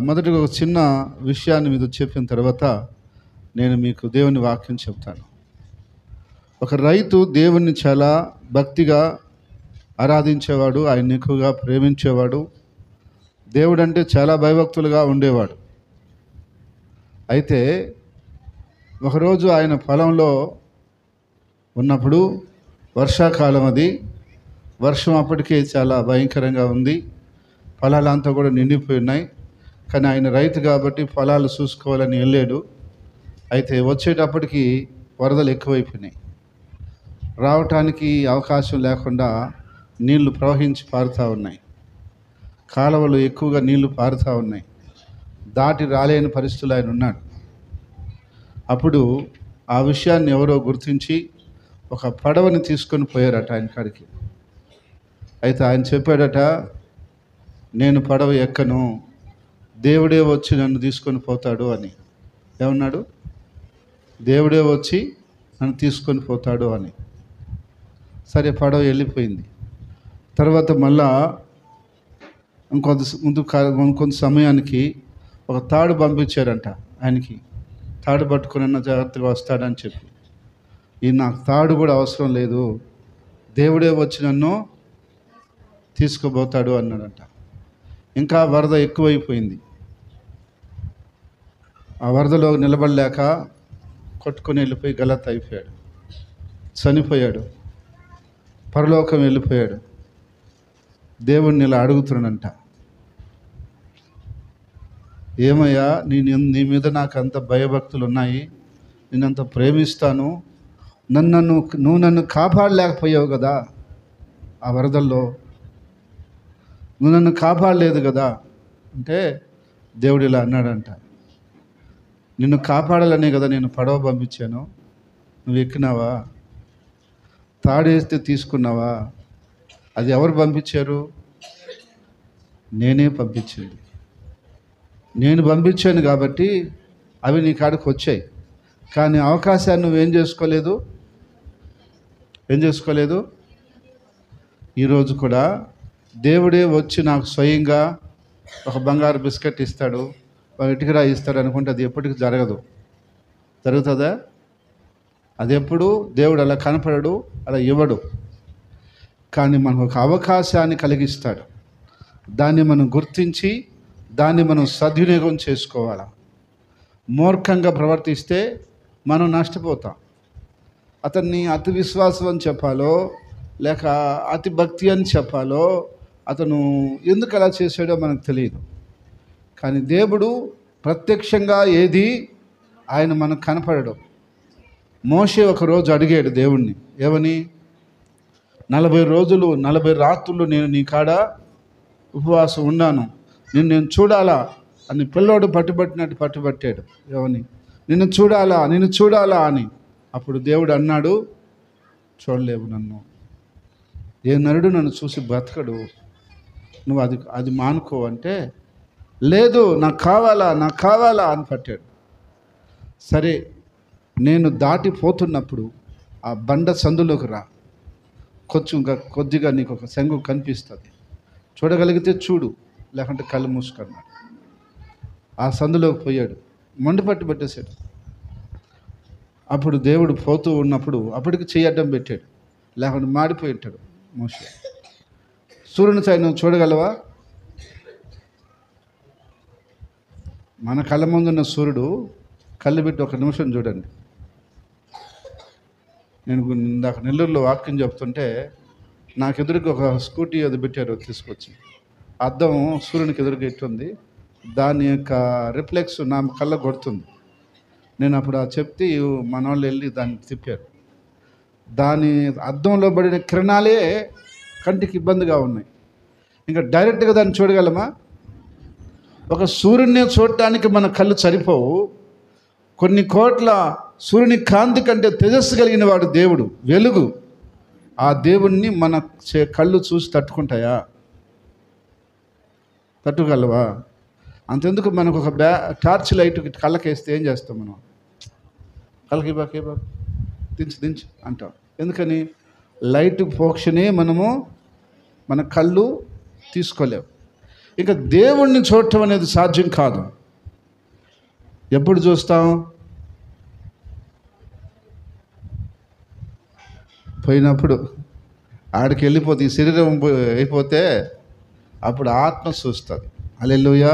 మొదటిగా ఒక చిన్న విషయాన్ని మీతో చెప్పిన తర్వాత నేను మీకు దేవుని వాక్యం చెప్తాను. ఒక రైతు దేవుణ్ణి చాలా భక్తిగా ఆరాధించేవాడు, ఆయన్ని ఎక్కువగా ప్రేమించేవాడు, దేవుడు అంటే చాలా భయభక్తులుగా ఉండేవాడు. అయితే ఒకరోజు ఆయన పొలంలో ఉన్నప్పుడు వర్షాకాలం, అది వర్షం అప్పటికే చాలా భయంకరంగా ఉంది, పొలాలంతా కూడా నిండిపోయి ఉన్నాయి. కానీ ఆయన రైతు కాబట్టి పొలాలు చూసుకోవాలని వెళ్ళాడు. అయితే వచ్చేటప్పటికి వరదలు ఎక్కువైపోయినాయి, రావటానికి అవకాశం లేకుండా నీళ్లు ప్రవహించి పారుతూ ఉన్నాయి, కాలువలు ఎక్కువగా నీళ్లు పారుతూ ఉన్నాయి, దాటి రాలేని పరిస్థితులు ఆయన ఉన్నాడు. అప్పుడు ఆ విషయాన్ని ఎవరో గుర్తించి ఒక పడవని తీసుకొని పోయారట ఆయన కాడికి. అయితే ఆయన చెప్పాడట, నేను పడవ ఎక్కను, దేవుడే వచ్చి నన్ను తీసుకొని పోతాడు అని. ఏమన్నాడు? దేవుడే వచ్చి నన్ను తీసుకొని పోతాడు అని. సరే, పడవ వెళ్ళిపోయింది. తర్వాత మళ్ళా ఇంకొంత సమయానికి ఒక తాడు పంపించారంట ఆయనకి, తాడు పట్టుకున్న జాగ్రత్తగా వస్తాడని చెప్పి. ఈ నాకు తాడు కూడా అవసరం లేదు, దేవుడే వచ్చి నన్ను తీసుకుపోతాడు అన్నాడంట. ఇంకా వరద ఎక్కువైపోయింది. ఆ వరదలో నిలబడలేక కొట్టుకొని వెళ్ళిపోయి గలత్ అయిపోయాడు, చనిపోయాడు, పరలోకం వెళ్ళిపోయాడు. దేవుణ్ణి ఇలా అడుగుతున్నాడంట, ఏమయ్యా, నీ మీద నాకు అంత భయభక్తులు ఉన్నాయి, నేనంత ప్రేమిస్తాను, నువ్వు నన్ను కాపాడలేకపోయావు కదా, ఆ వరదల్లో నువ్వు నన్ను కాపాడలేదు కదా అంటే దేవుడు ఇలా అన్నాడంట, నిన్ను కాపాడాలనే కదా నేను పడవ పంపించాను, నువ్వు ఎక్కినావా? తాడేస్తే తీసుకున్నావా? అది ఎవరు పంపించారు? నేనే పంపించింది. నేను పంపించాను కాబట్టి అవి నీ కాడికి వచ్చాయి. కానీ అవకాశాన్ని నువ్వేం చేసుకోలేదు, ఏం చేసుకోలేదు. ఈరోజు కూడా దేవుడే వచ్చి నాకు స్వయంగా ఒక బంగారు బిస్కెట్ ఇస్తాడు, ఒక ఇటుకరా ఇస్తాడు అనుకుంటే అది ఎప్పటికీ జరగదు. జరుగుతుందా? అది ఎప్పుడు దేవుడు అలా కనపడడు, అలా ఇవ్వడు. కానీ మనకు ఒక అవకాశాన్ని కలిగిస్తాడు. దాన్ని మనం గుర్తించి దాన్ని మనం సద్వినియోగం చేసుకోవాలి. మూర్ఖంగా ప్రవర్తిస్తే మనం నష్టపోతాం. అతన్ని అతి విశ్వాసం అని చెప్పాలో లేక అతి భక్తి అని చెప్పాలో, అతను ఎందుకు అలా చేశాడో మనకు తెలియదు. కానీ దేవుడు ప్రత్యక్షంగా ఏది ఆయన మనకు కనపడడు. మోషే ఒకరోజు అడిగాడు దేవుణ్ణి, ఏమని? 40 రోజులు 40 రాత్రులు నేను నీ కాడ ఉపవాసం ఉన్నాను, నేను చూడాలా అని పిల్లోడు పట్టుబట్టినట్టు పట్టుబట్టాడు. ఏమని? నిన్ను చూడాలా అని. అప్పుడు దేవుడు అన్నాడు, చూడలేవు నన్ను, ఏ నరుడు నన్ను చూసి బ్రతకడు, నువ్వు అది మానుకో అంటే, లేదు నాకు కావాలా అని పట్టాడు. సరే, నేను దాటిపోతున్నప్పుడు ఆ బండ సందులోకి రా, కొద్దిగా నీకు ఒక శంగు కనిపిస్తుంది, చూడగలిగితే చూడు, లేకుంటే కళ్ళు మూసుకున్నాడు. ఆ సందులోకి పోయాడు, మండుపట్టి పట్టేశాడు. అప్పుడు దేవుడు పోతూ ఉన్నప్పుడు అప్పటికి చెయ్యి అడ్డం పెట్టాడు, లేకుంటే మాడిపోయి ఉంటాడు మోషే. సూర్యుని సైడ్ నువ్వు చూడగలవా? మన కళ్ళ ముందున్న సూర్యుడు కళ్ళు పెట్టి ఒక నిమిషం చూడండి. నేను ఇందాక నెల్లూరులో వాక్యం చెప్తుంటే నాకు ఎదురుగా ఒక స్కూటీ అది పెట్టారు తీసుకొచ్చి, అద్దం సూర్యునికి ఎదురుగా ఎట్టుంది, దాని యొక్క రిఫ్లెక్స్ నా కళ్ళ కొడుతుంది. నేను అప్పుడు చెప్తే మన వాళ్ళు వెళ్ళి దాన్ని తిప్పారు. దాని అద్దంలో పడిన కిరణాలే కంటికి ఇబ్బందిగా ఉన్నాయి. ఇంకా డైరెక్ట్గా దాన్ని చూడగలమా? ఒక సూర్యుడిని చూడటానికి మన కళ్ళు సరిపోవు. కొన్ని కోట్ల సూర్యుని కాంతి కంటే తేజస్సు కలిగిన వాడు దేవుడు, వెలుగు. ఆ దేవుణ్ణి మన కళ్ళు చూసి తట్టుకుంటాయా? తట్టుగలవా? అంతెందుకు, మనకు ఒక టార్చ్ లైట్ కళ్ళకేస్తే ఏం చేస్తాం మనం? కళ్ళకి బాకే దించి అంటాం. ఎందుకని? లైట్ ఫోక్షనే మన కళ్ళు తీసుకోలేవు. ఇక దేవుణ్ణి చూడటం అనేది సాధ్యం కాదు. ఎప్పుడు చూస్తాం? పోయినప్పుడు. ఆడికి వెళ్ళిపోతే, ఈ శరీరం అయిపోతే అప్పుడు ఆత్మ చూస్తుంది. హల్లెలూయా.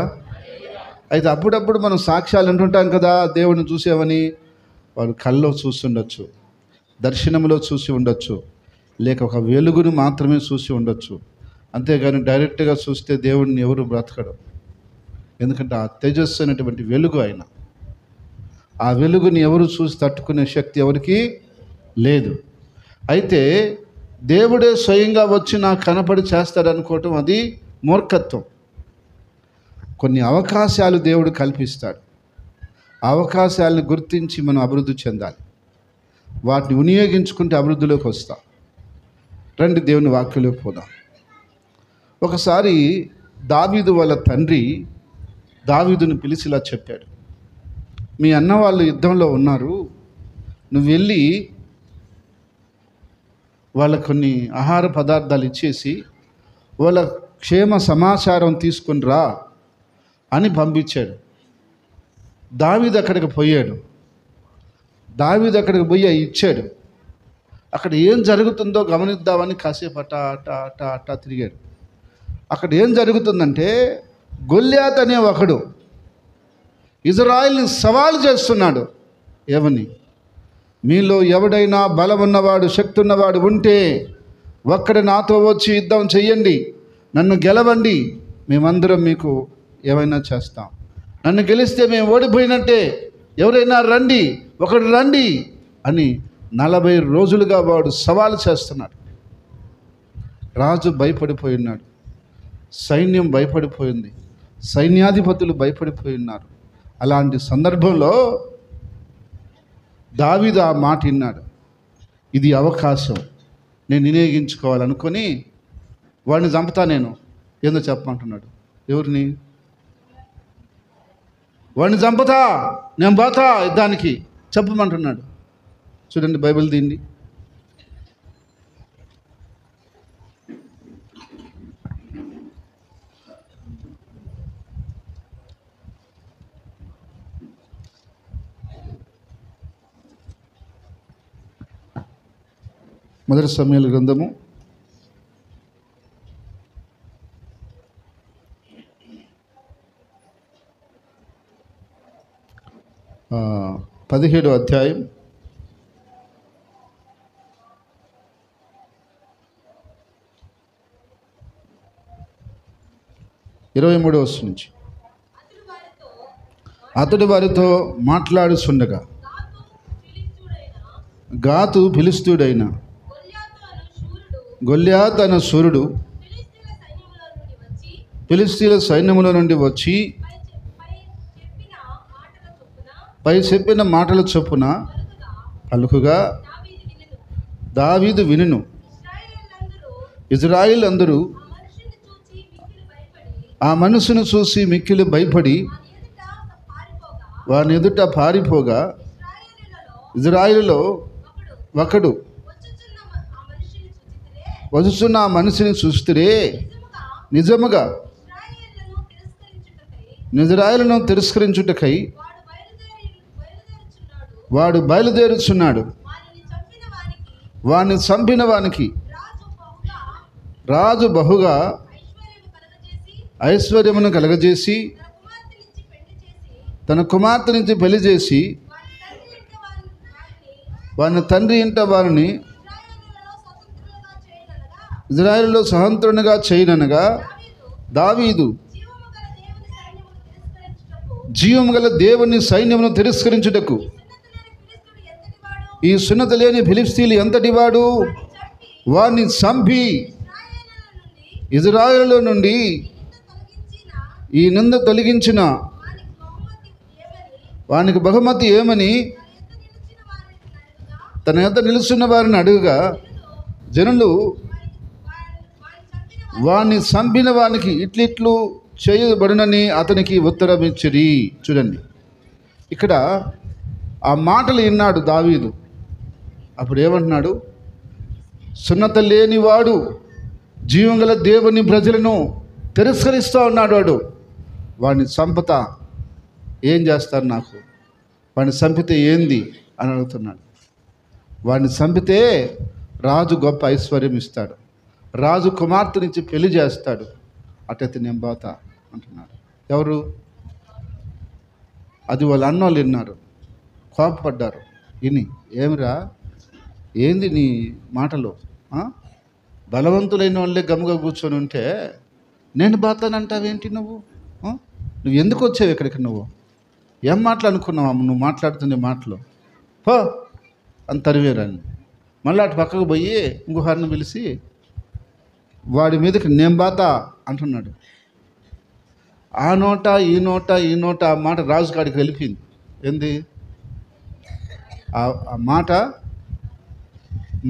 అయితే అప్పుడప్పుడు మనం సాక్ష్యాలు అంటుంటాం కదా, దేవుడిని చూసామని. వాడు కల్లో చూస్తుండొచ్చు, దర్శనంలో చూసి ఉండొచ్చు, లేక ఒక వెలుగును మాత్రమే చూసి ఉండొచ్చు. అంతేగాని డైరెక్ట్గా చూస్తే దేవుడిని ఎవరు బ్రతకడం. ఎందుకంటే ఆ తేజస్సు అనేటువంటి వెలుగు ఆయన. ఆ వెలుగుని ఎవరు చూసి తట్టుకునే శక్తి ఎవరికి లేదు. అయితే దేవుడే స్వయంగా వచ్చి నాకు కనపడి చేస్తాడనుకోవటం అది మూర్ఖత్వం. కొన్ని అవకాశాలు దేవుడు కల్పిస్తాడు. అవకాశాలను గుర్తించి మనం అభివృద్ధి చెందాలి. వాటిని వినియోగించుకుంటే అభివృద్ధిలోకి వస్తాం. రండి దేవుని వాక్యంలోకి పోదాం. ఒకసారి దావీదు వాళ్ళ తండ్రి దావీదును పిలిచి ఇలా చెప్పాడు, మీ అన్న వాళ్ళు యుద్ధంలో ఉన్నారు, నువ్వు వెళ్ళి వాళ్ళకు కొన్ని ఆహార పదార్థాలు ఇచ్చేసి వాళ్ళ క్షేమ సమాచారం తీసుకుని రా అని పంపించాడు. దావీదు అక్కడికి పోయాడు. దావీదు అక్కడికి పోయి ఇచ్చాడు. అక్కడ ఏం జరుగుతుందో గమనిద్దామని కాసేపు అట్టా తిరిగాడు. అక్కడ ఏం జరుగుతుందంటే, గొల్యాత్ అనే ఒకడు ఇజ్రాయిల్ని సవాలు చేస్తున్నాడు. ఏమని? మీలో ఎవడైనా బలం ఉన్నవాడు, శక్తి ఉన్నవాడు ఉంటే ఒక్కడు నాతో వచ్చి యుద్ధం చెయ్యండి, నన్ను గెలవండి, మేమందరం మీకు ఏమైనా చేస్తాం. నన్ను గెలిస్తే మేము ఓడిపోయినట్టే, ఎవరైనా రండి, ఒకడు రండి అని 40 రోజులుగా వాడు సవాలు చేస్తున్నాడు. రాజు భయపడిపోయి ఉన్నాడు, సైన్యం భయపడిపోయింది, సైన్యాధిపతులు భయపడిపోయి ఉన్నారు. అలాంటి సందర్భంలో దావీదు ఆ మాట విన్నాడు. ఇది అవకాశం, నేను వినియోగించుకోవాలనుకొని వాడిని చంపుతా, నేను ఏందో చెప్పమంటున్నాడు. ఎవరిని? వాడిని చంపుతా, నేను పోతా యుద్ధానికి చెప్పమంటున్నాడు. చూడండి బైబిల్ దీన్ని. మొదటి సమూయేలు గ్రంథము 17వ అధ్యాయం 23వ వచనం నుంచి. అతడు వారితో మాట్లాడుచుండగా గాతు ఫిలిష్తీయుడైన గొల్యాతు అను శూరుడు ఫిలిష్తీయుల సైన్యములో నుండి వచ్చి పై చెప్పిన మాటల చొప్పున పలుకుగా దావీదు వినును. ఇజ్రాయిల్ అందరూ ఆ మనుషును చూసి మిక్కిలి భయపడి వాని ఎదుట పారిపోగా, ఇజ్రాయిలులో ఒకడు వస్తున్న ఆ మనిషిని చూస్తే నిజముగా ఇజ్రాయిలును తిరస్కరించుటకై వాడు బయలుదేరుచున్నాడు. వాడిని చంపిన వానికి రాజు బహుగా ఐశ్వర్యమును కలగజేసి తన కుమార్తె నుంచి పెళ్లి చేసి వాని తండ్రి ఇంట వారిని ఇజ్రాయిలులో స్వతంత్రునిగా చేయననగా, దావీదు జీవము గల దేవుని సైన్యమును తిరస్కరించుటకు ఈ సున్నత లేని ఫిలిష్తీయులు ఎంతటి వాడు, వారిని చంపి ఇజ్రాయిలులో నుండి ఈ నింద తొలగించిన వానికి బహుమతి ఏమని తన యొద్ద నిలుచున్న వారిని అడుగుగా, జనులు వాణ్ణి చంపిన వానికి ఇట్లిట్లు చేయబడునని అతనికి ఉత్తరం ఇచ్చిరి. చూడండి, ఇక్కడ ఆ మాటలు విన్నాడు దావీదు. అప్పుడు ఏమంటున్నాడు? సున్నత లేనివాడు జీవం గల దేవుని ప్రజలను తిరస్కరిస్తూ ఉన్నాడు వాడు. వాడిని చంపుతా, ఏం చేస్తారు నాకు? వాడిని చంపితే ఏంది అని అడుగుతున్నాడు. వాడిని చంపితే రాజు గొప్ప ఐశ్వర్యం ఇస్తాడు, రాజు కుమార్తెనిచ్చి పెళ్లి చేస్తాడు, అటైతే నేను పోతా అంటున్నాడు. ఎవరు? అది వాళ్ళ అన్నోళ్ళు విన్నారు, కోపపడ్డారు. విని, ఏమిరా, ఏంది నీ మాటలు? బలవంతులైన వాళ్ళే గమ్ముగా కూర్చొని ఉంటే నేను బాతానంటావేంటి నువ్వు? నువ్వు ఎందుకు వచ్చావు ఇక్కడికి? నువ్వు ఏం మాటలు అనుకున్నావు? నువ్వు మాట్లాడుతున్న మాటలు పో అని తరివేరాన్ని. మళ్ళీ అటు పక్కకు పోయి ఇంకొకరిని పిలిచి వాడి మీదకి నేను బాతా అంటున్నాడు. ఆ నోట ఈ నోట ఆ మాట రాజుగాడికి వెళ్ళిపోయింది. ఏంది ఆ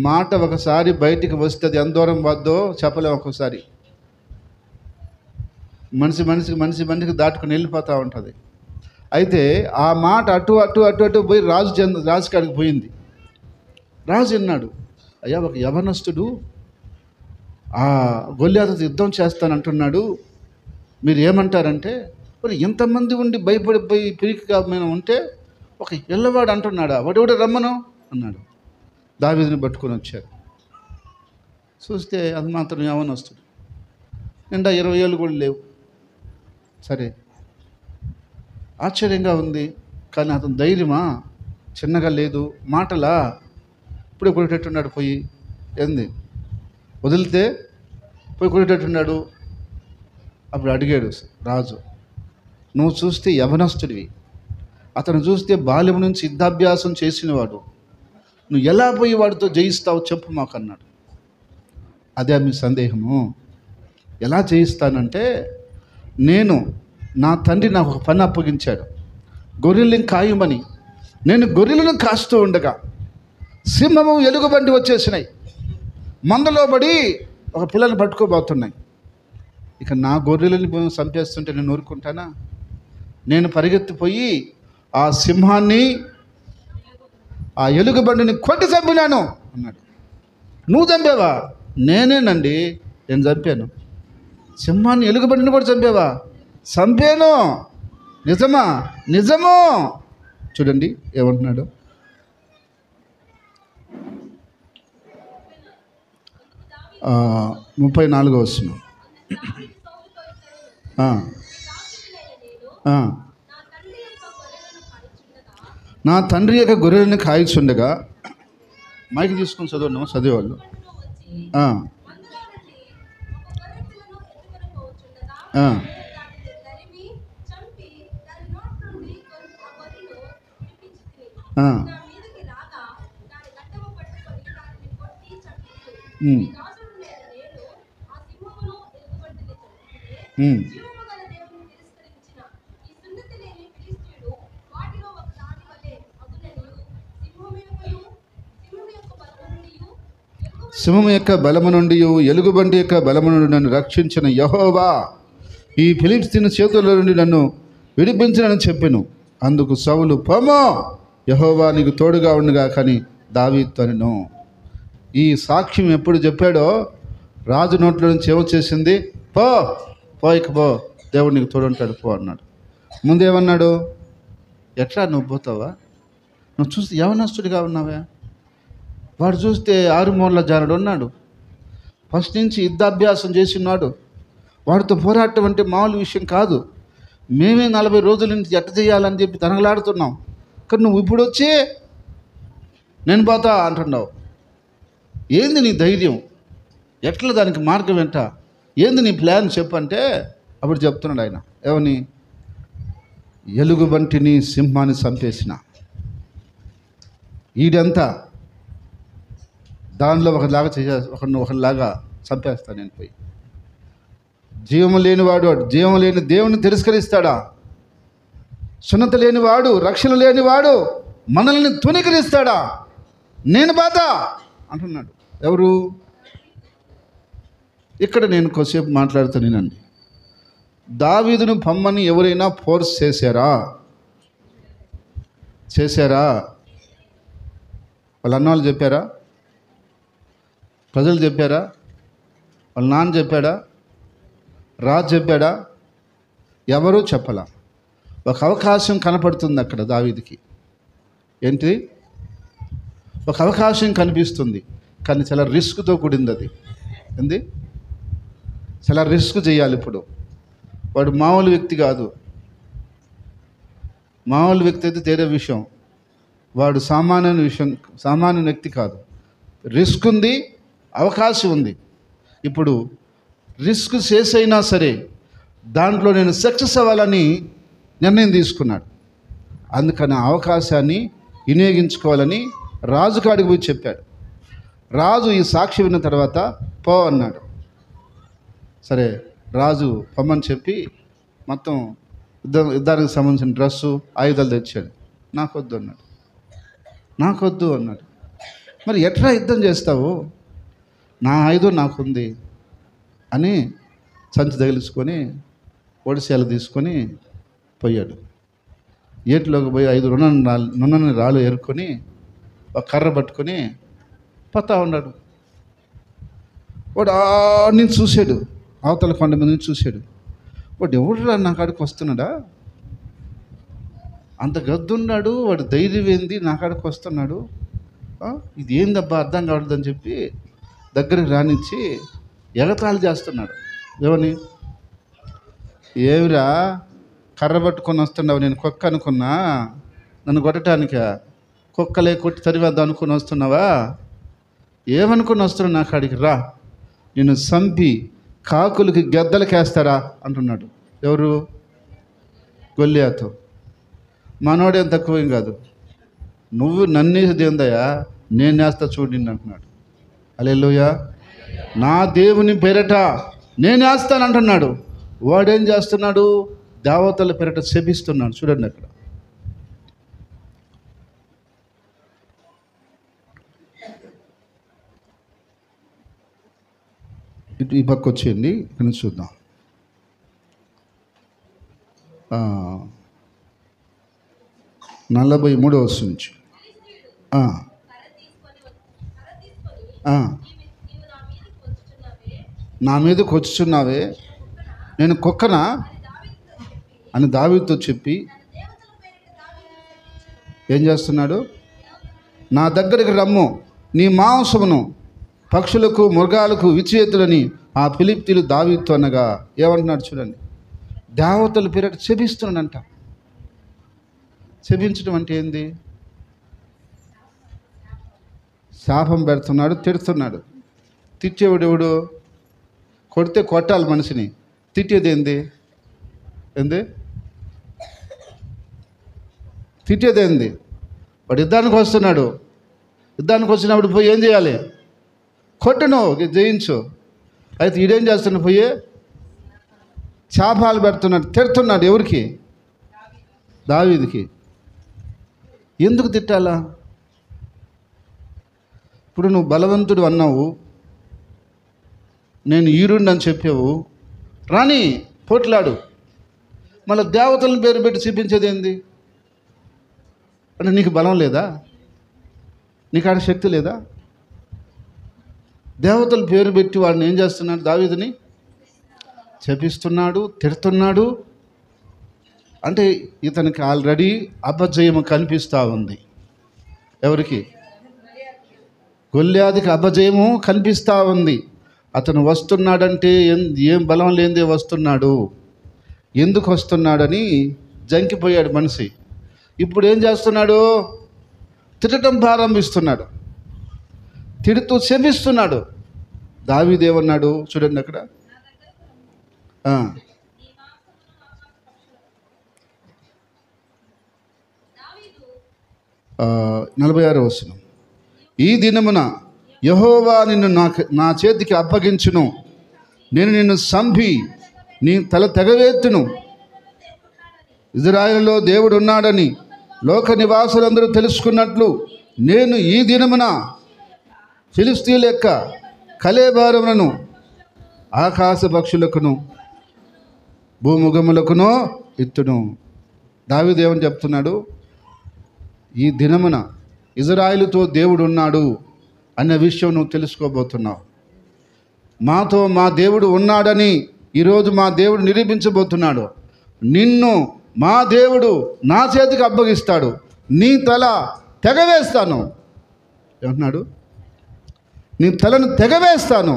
మాట ఒకసారి బయటికి వస్తే అది ఎంత దూరం వద్దో చెప్పలేము. ఒక్కోసారి మనిషికి దాటుకుని వెళ్ళిపోతూ ఉంటుంది. అయితే ఆ మాట అటు పోయి రాజుగాడికి పోయింది. రాజు విన్నాడు, అయ్యా ఒక యవనస్తుడు ఆ గొల్యాతుతో యుద్ధం చేస్తానంటున్నాడు, మీరు ఏమంటారంటే? మరి ఇంతమంది ఉండి భయపడిపోయి పిరికిగా మేము ఉంటే ఒక పిల్లవాడు అంటున్నాడా, వాడు కూడా రమ్మను అన్నాడు. దావీదుని పట్టుకొని వచ్చారు. చూస్తే అది మాత్రం యవనస్తుడు, నిండా 20 ఏళ్ళు కూడా లేవు. సరే, ఆశ్చర్యంగా ఉంది. కానీ అతను ధైర్యమా చిన్నగా లేదు, మాటలా ఇప్పుడు కొట్టేట్టున్నాడు. పోయి ఏంది వదిలితే పోయి కొట్టేట్టున్నాడు. అప్పుడు అడిగాడు రాజు, నువ్వు చూస్తే యవనస్తుడివి, అతను చూస్తే బాల్యం నుంచి యుద్ధాభ్యాసం చేసినవాడు, నువ్వు ఎలా పోయి వాడితో జయిస్తావు చెప్పు మాకు అన్నాడు. అదే మీ సందేహము? ఎలా జయిస్తానంటే, నా తండ్రి నాకు ఒక పని అప్పగించాడు, గొర్రెలను కాయమని. నేను గొర్రెలను కాస్తూ ఉండగా సింహము ఎలుగుబంటి వచ్చేసినాయి, మందలో పడి ఒక పిల్లని పట్టుకోబోతున్నాయి. ఇక నా గొర్రెలని చంపేస్తుంటే నేను ఊరుకుంటానా? నేను పరిగెత్తిపోయి ఆ సింహాన్ని, ఆ ఎలుగుబంటిని కొట్టి చంపినాను అన్నాడు. నువ్వు చంపావా? నేనేనండి, నేను చంపాను. సింహాన్ని ఎలుగుబంటిని కూడా చంపావా? చంపాను. నిజమా? నిజము. చూడండి ఏమంటున్నాడు. 34వ వచనం. నా తండ్రి యొక్క గొర్రెలను కాయచుండగా, మైకి తీసుకొని చదవడం చదివేవాళ్ళు. సింహం యొక్క బలము నుండి ఎలుగుబంటి యొక్క బలము నుండి నన్ను రక్షించిన యెహోవా ఈ ఫిలిష్తీయుని చేతుల నుండి నన్ను విడిపించనని చెప్పెను. అందుకు సౌలు, పోమో, యెహోవా నీకు తోడుగా ఉండగా కానీ దావీదుతో అనెను. ఈ సాక్ష్యం ఎప్పుడు చెప్పాడో రాజు నోట్లో నుంచి ఏమొచ్చేసింది? పో, దేవుడు నీకు తోడుంటాడు పో అన్నాడు. ముందేమన్నాడు? ఎట్లా నువ్వు పోతావా? నువ్వు చూస్తే యవనస్తుడిగా ఉన్నావా? వాడు చూస్తే 6 మూరల జానుడు ఉన్నాడు, ఫస్ట్ నుంచి యుద్ధాభ్యాసం చేసినాడు. వాడితో పోరాటం అంటే మామూలు విషయం కాదు. మేమే 40 రోజుల నుంచి ఎట్ట చేయాలని చెప్పి తనగలాడుతున్నాం. కానీ నువ్వు ఇప్పుడు వచ్చి నేను పోతా అంటున్నావు. ఏంది నీ ధైర్యం? ఎట్లా దానికి మార్గం ఏంట? ఏంది నీ ప్లాన్ చెప్పంటే అప్పుడు చెప్తున్నాడు ఆయన. ఏమని? ఎలుగుబంటిని సింహాన్ని చంపేసిన ఈడంతా దానిలో ఒకలాగా చంపేస్తాను నేను పోయి. జీవము లేనివాడు, జీవము లేని దేవుని తిరస్కరిస్తాడా? సున్నత లేనివాడు, రక్షణ లేనివాడు మనల్ని తునీకరిస్తాడా? నేను బాధ అంటున్నాడు. ఎవరు? ఇక్కడ నేను కొద్దిసేపు మాట్లాడుతానండి. దావీదును పొమ్మని ఎవరైనా ఫోర్స్ చేశారా? వాళ్ళ అన్నవాళ్ళు చెప్పారా? ప్రజలు చెప్పారా? వాళ్ళ నాన్న చెప్పాడా? రాజు చెప్పాడా? ఎవరూ చెప్పలా. ఒక అవకాశం కనపడుతుంది అక్కడ దావీదుకి. ఏంటి? ఒక అవకాశం కనిపిస్తుంది, కానీ చాలా రిస్క్తో కూడింది అది. ఏంది? చాలా రిస్క్ చేయాలి. ఇప్పుడు వాడు మామూలు వ్యక్తి కాదు. మామూలు వ్యక్తి అయితే వేరే విషయం, వాడు సామాన్య వ్యక్తి కాదు. రిస్క్ ఉంది, అవకాశం ఉంది. ఇప్పుడు రిస్క్ చేసైనా సరే దాంట్లో నేను సక్సెస్ అవ్వాలని నిర్ణయం తీసుకున్నాడు. అందుకని ఆ అవకాశాన్ని వినియోగించుకోవాలని రాజు కాడికి పోయి చెప్పాడు. రాజు ఈ సాక్షి విన్న తర్వాత పో అన్నాడు. సరే, రాజు పొమ్మని చెప్పి మొత్తం యుద్ధానికి సంబంధించిన డ్రెస్సు, ఆయుధాలు తెచ్చాడు. నాకొద్దు అన్నాడు. మరి ఎట్లా యుద్ధం చేస్తావు? నా ఆయుధం నాకుంది అని సంచి తగిలించుకొని ఒడిశాలు తీసుకొని పోయాడు. ఏటిలోకి పోయి 5 నున్నని రాళ్ళు ఏరుకొని ఒక కర్ర పట్టుకొని పోతా ఉన్నాడు. వాడు నుంచి చూశాడు, అవతల కొండ మీద నుంచి చూశాడు. వాడు ఎవడురా నా కాడికి వస్తున్నాడా? అంత గద్దున్నాడు, వాడు ధైర్యం ఏంది నా కాడికి వస్తున్నాడు, ఇది ఏందబ్బా అర్థం కావట్లేదని చెప్పి దగ్గరికి రానిచ్చి ఎగతాళి చేస్తున్నాడు. ఏమని? ఏమిరా కర్ర పట్టుకొని వస్తున్నావు, నేను కుక్క అనుకున్నా, నన్ను కొట్టడానికా? కుక్కలే కొట్టి తరివేద్దాం అనుకుని వస్తున్నావా? ఏమనుకుని వస్తున్నావు నా కాడికి? రా, నేను సంపి కాకులకి గెద్దలకేస్తారా అంటున్నాడు. ఎవరు? గొల్లియాతు. మనోడేం తక్కువేం కాదు. నువ్వు నన్నేది ఏందయ్యా, నేను నేస్తా చూడు నిన్ను అంటున్నాడు. హల్లెలూయా. నా దేవుని పేరట నేను వేస్తానంటున్నాడు. వాడేం చేస్తున్నాడు? దేవతల పేరట శపిస్తున్నాడు. చూడండి అక్కడ. ఈ పక్క వచ్చేయండి, ఇక్కడ నుంచి చూద్దాం. 43వ వచనం నుంచి. నా మీదకి వచ్చుచున్నావే, నేను కుక్కనా అని దావీదుతో చెప్పి ఏం చేస్తున్నాడు? నా దగ్గరికి రమ్ము, నీ మాంసమును పక్షులకు మృగాలకు విచ్చేతులని ఆ ఫిలిష్తీయులు దావీదుతో అనగా ఏమంటున్నాడు చూడండి. దేవతల పేరట శపిస్తున్నాడంట. శపించడం అంటే ఏంది? శాపం పెడుతున్నాడు, తిడుతున్నాడు. తిట్టేవాడు ఎవడు? కొడితే కొట్టాలి మనిషిని, తిట్టేది ఏంది? తిట్టేదేంది? వాడు యుద్ధానికి వస్తున్నాడు, యుద్ధానికి వచ్చినప్పుడు పోయి ఏం చేయాలి? కొట్టును, జయించు. అయితే ఈడేం చేస్తున్నాడు? పోయి శాపాలు పెడుతున్నాడు, తిడుతున్నాడు. ఎవరికి? దావీదుకి. ఎందుకు తిట్టాలా? ఇప్పుడు నువ్వు బలవంతుడు అన్నావు, నేను ఈరుండి అని చెప్పావు, రాని పోట్లాడు. మళ్ళీ దేవతలను పేరు పెట్టి చూపించేది ఏంది? అంటే నీకు బలం లేదా? నీకు ఆడ శక్తి లేదా? దేవతల పేరు పెట్టి వాడిని ఏం చేస్తున్నాడు? దావీదుని శపిస్తున్నాడు, తిడుతున్నాడు. అంటే ఇతనికి ఆల్రెడీ అపజయము కనిపిస్తూ ఉంది. ఎవరికి? గొల్లియాతుకి అపజయము కనిపిస్తూ ఉంది. అతను వస్తున్నాడంటే ఏం బలం లేనిదే వస్తున్నాడు, ఎందుకు వస్తున్నాడని జంకిపోయాడు మనిషి. ఇప్పుడు ఏం చేస్తున్నాడు? తిట్టడం ప్రారంభిస్తున్నాడు, తిడుతూ శపిస్తున్నాడు. దావీదు ఏమన్నాడు చూడండి అక్కడ. 46వ వచనం. ఈ దినమున యెహోవా నిన్ను నా చేతికి అప్పగించును, నేను నిన్ను సంపి నీ తల తెగవేత్తును. ఇజ్రాయేలులో దేవుడు ఉన్నాడని లోక నివాసులందరూ తెలుసుకున్నట్లు నేను ఈ దినమున ఫిలిష్తీయుల యొక్క కళేబరములను ఆకాశ పక్షులకును భూముఖములకును ఇత్తును. దావీదు ఏమని చెప్తున్నాడు? ఈ దినమున ఇజ్రాయేలుతో దేవుడు ఉన్నాడు అనే విషయం నువ్వు తెలుసుకోబోతున్నావు. మాతో మా దేవుడు ఉన్నాడని ఈరోజు మా దేవుడు నిరూపించబోతున్నాడు. నిన్ను మా దేవుడు నా చేతికి అప్పగిస్తాడు, నీ తల తెగవేస్తాను ఏమంటున్నాడు? నీ తలను తెగవేస్తాను,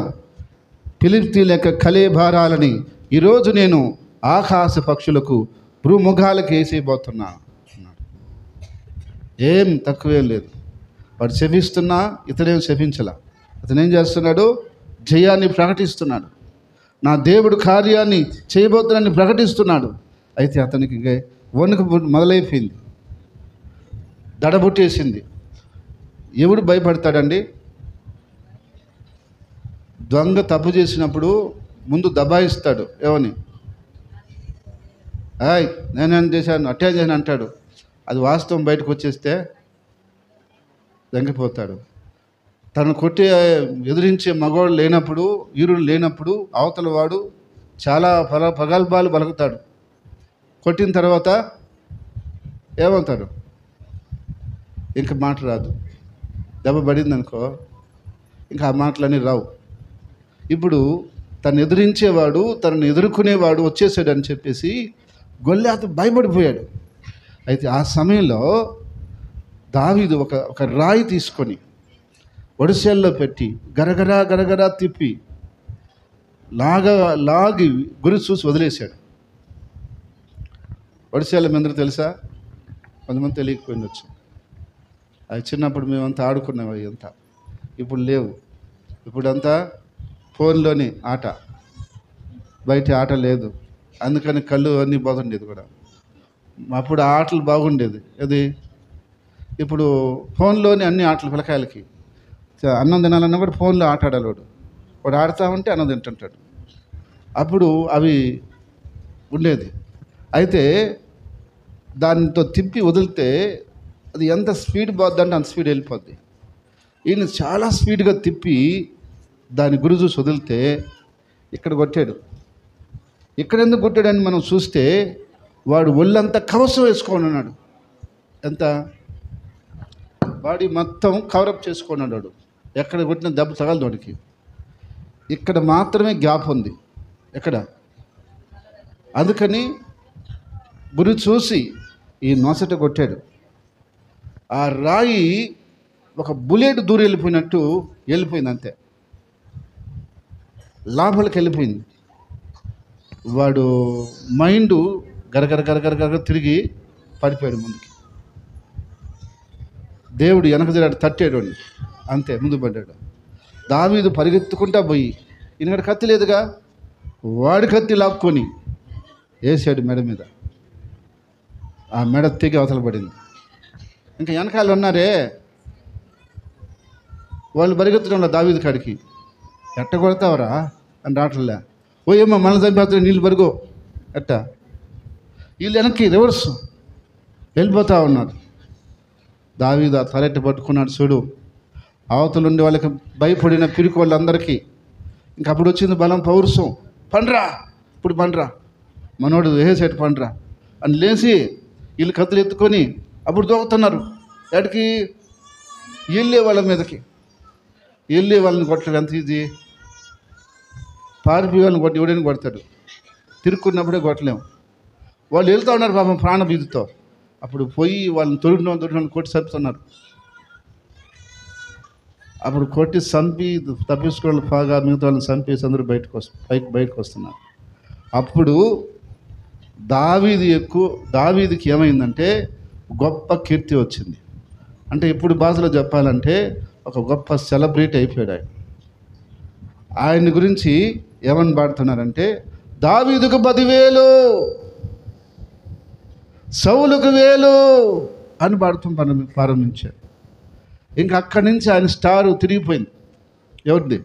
ఫిలిష్తీయుల యొక్క కళేభారాలని ఈరోజు నేను ఆకాశ పక్షులకు భూముఖాలకు వేసేయబోతున్నాను అన్నాడు. ఏం తక్కువేం లేదు. వాడు శపిస్తున్నా ఇతడేం శపించలా. అతనేం చేస్తున్నాడు? జయాన్ని ప్రకటిస్తున్నాడు, నా దేవుడు కార్యాన్ని చేయబోతున్నాన్ని ప్రకటిస్తున్నాడు. అయితే అతనికి వణుకు మొదలైపోయింది, దడబుట్టేసింది. ఎవడు భయపడతాడండి? దొంగ తప్పు చేసినప్పుడు ముందు దబాయిస్తాడు. ఏమని? నేనేం చేశాను, అట్టే చేశాను అంటాడు. అది వాస్తవం బయటకు వచ్చేస్తే దొంగిపోతాడు. తను కొట్టే ఎదిరించే మగవాడు లేనప్పుడు, వీరుడు లేనప్పుడు అవతల వాడు చాలా ప్రగల్భాలు పలుకుతాడు. కొట్టిన తర్వాత ఏమవుతాడు? ఇంక మాట రాదు. దెబ్బ పడింది అనుకో, ఇంకా ఆ మాటలన్నీ రావు. ఇప్పుడు తను ఎదిరించేవాడు, తనను ఎదుర్కొనేవాడు వచ్చేసాడని చెప్పేసి గొల్లియాతు భయపడిపోయాడు. అయితే ఆ సమయంలో దావీదు ఒక రాయి తీసుకొని ఒడిసెల్లో పెట్టి గరగరా గరగరా తిప్పి లాగి గురి చూసి వదిలేశాడు. ఒడిసెల మందరూ తెలుసా? కొంతమంది తెలియకపోయిండొచ్చు. అది చిన్నప్పుడు మేమంతా ఆడుకున్నాం. అవి అంతా ఇప్పుడు లేవు. ఇప్పుడంతా ఫోన్లోని ఆట, బయట ఆట లేదు. అందుకని కళ్ళు అన్నీ బాగుండేది కూడా. అప్పుడు ఆ ఆటలు బాగుండేది. అది ఇప్పుడు ఫోన్లోని అన్ని ఆటలు పిల్లకాయలకి. అన్నం తినాలన్నా కూడా ఫోన్లో ఆట ఆడాలి. వాడు ఆడుతూ ఉంటే అన్నం తింటుంటాడు. అప్పుడు అవి ఉండేది. అయితే దానితో తిప్పి వదిలితే అది ఎంత స్పీడ్ పోద్దంటే అంత స్పీడ్ వెళ్ళిపోద్ది. ఈయన చాలా స్పీడ్గా తిప్పి దాని గురి చూసి వదిలితే ఇక్కడ కొట్టాడు. ఇక్కడ ఎందుకు కొట్టాడని మనం చూస్తే వాడు ఒళ్ళంతా కవసం వేసుకొని ఉన్నాడు. ఎంత బాడీ మొత్తం కవరప్ చేసుకొని ఉన్నాడు. ఎక్కడ కొట్టిన దెబ్బ తగలదు వాడికి. ఇక్కడ మాత్రమే గ్యాప్ ఉంది. ఎక్కడ? అందుకని గురి చూసి ఈ నొసట కొట్టాడు. ఆ రాయి ఒక బుల్లెట్ దూరం వెళ్ళిపోయినట్టు వెళ్ళిపోయింది. అంతే, లోపలికి వెళ్ళిపోయింది. వాడు మైండ్ గరగర గరగర గరగర తిరిగి పడిపోయాడు ముందుకి. దేవుడు వెనక తిరిగాడు, తట్టాడు. అంతే, ముందు పడ్డాడు. దావీదు పరిగెత్తుకుంటా పోయి, ఈయనక్కడ కత్తి లేదుగా, వాడి కత్తి లాక్కొని వేసాడు మెడ మీద. ఆ మెడ తెగి అవతల పడింది. ఇంకా వెనకాల ఉన్నారే వాళ్ళు పరిగెత్తడంలో దావీదు కాడికి, ఎట్ట కొడతావరా అని రావట్లే. ఓయమ్మ మన చంపేస్తా, నీళ్ళు బరుగో ఎట్ట. వీళ్ళు వెనక్కి రివర్స్ వెళ్ళిపోతూ ఉన్నారు. దావీదు ఆ తలెట్ట పట్టుకున్నాడు. చూడు, అవతలు ఉండే వాళ్ళకి భయపడిన పిరికి వాళ్ళందరికీ ఇంక అప్పుడు వచ్చింది బలం, పౌరుషం. పండ్రా, ఇప్పుడు పండ్రా, మనోడు వేసేటి పండ్రా అని లేచి వీళ్ళు కత్తులు ఎత్తుకొని అప్పుడు దూకుతున్నారు. ఎక్కడికి? వెళ్ళే వాళ్ళ మీదకి. వెళ్ళే వాళ్ళని కొట్టడం ఎంత ఈజీ. పారిపోయే వాళ్ళని కొట్టి ఎవడైనా కొడతాడు. తిరుక్కున్నప్పుడే కొట్టలేము. వాళ్ళు వెళ్తూ ఉన్నారు పాపం ప్రాణభీతితో. అప్పుడు పోయి వాళ్ళని తొడుగున కొట్టి చంపుతున్నారు. అప్పుడు కొట్టి చంపి తప్పించుకోవడం బాగా మిగతా వాళ్ళని చంపేసి అందరూ బయటకు వస్తున్నారు. అప్పుడు దావీదుకి ఏమైందంటే గొప్ప కీర్తి వచ్చింది. అంటే ఇప్పుడు భాషలో చెప్పాలంటే ఒక గొప్ప సెలబ్రిటీ అయిపోయాడు ఆయన. ఆయన గురించి ఏమని పాడుతున్నారంటే, దావీదుకు 10,000, సౌలుకు 1,000 అని పాడుతూ ప్రారంభించాడు. ఇంకా అక్కడి నుంచి ఆయన స్టారు తిరిగిపోయింది. ఎవరిది?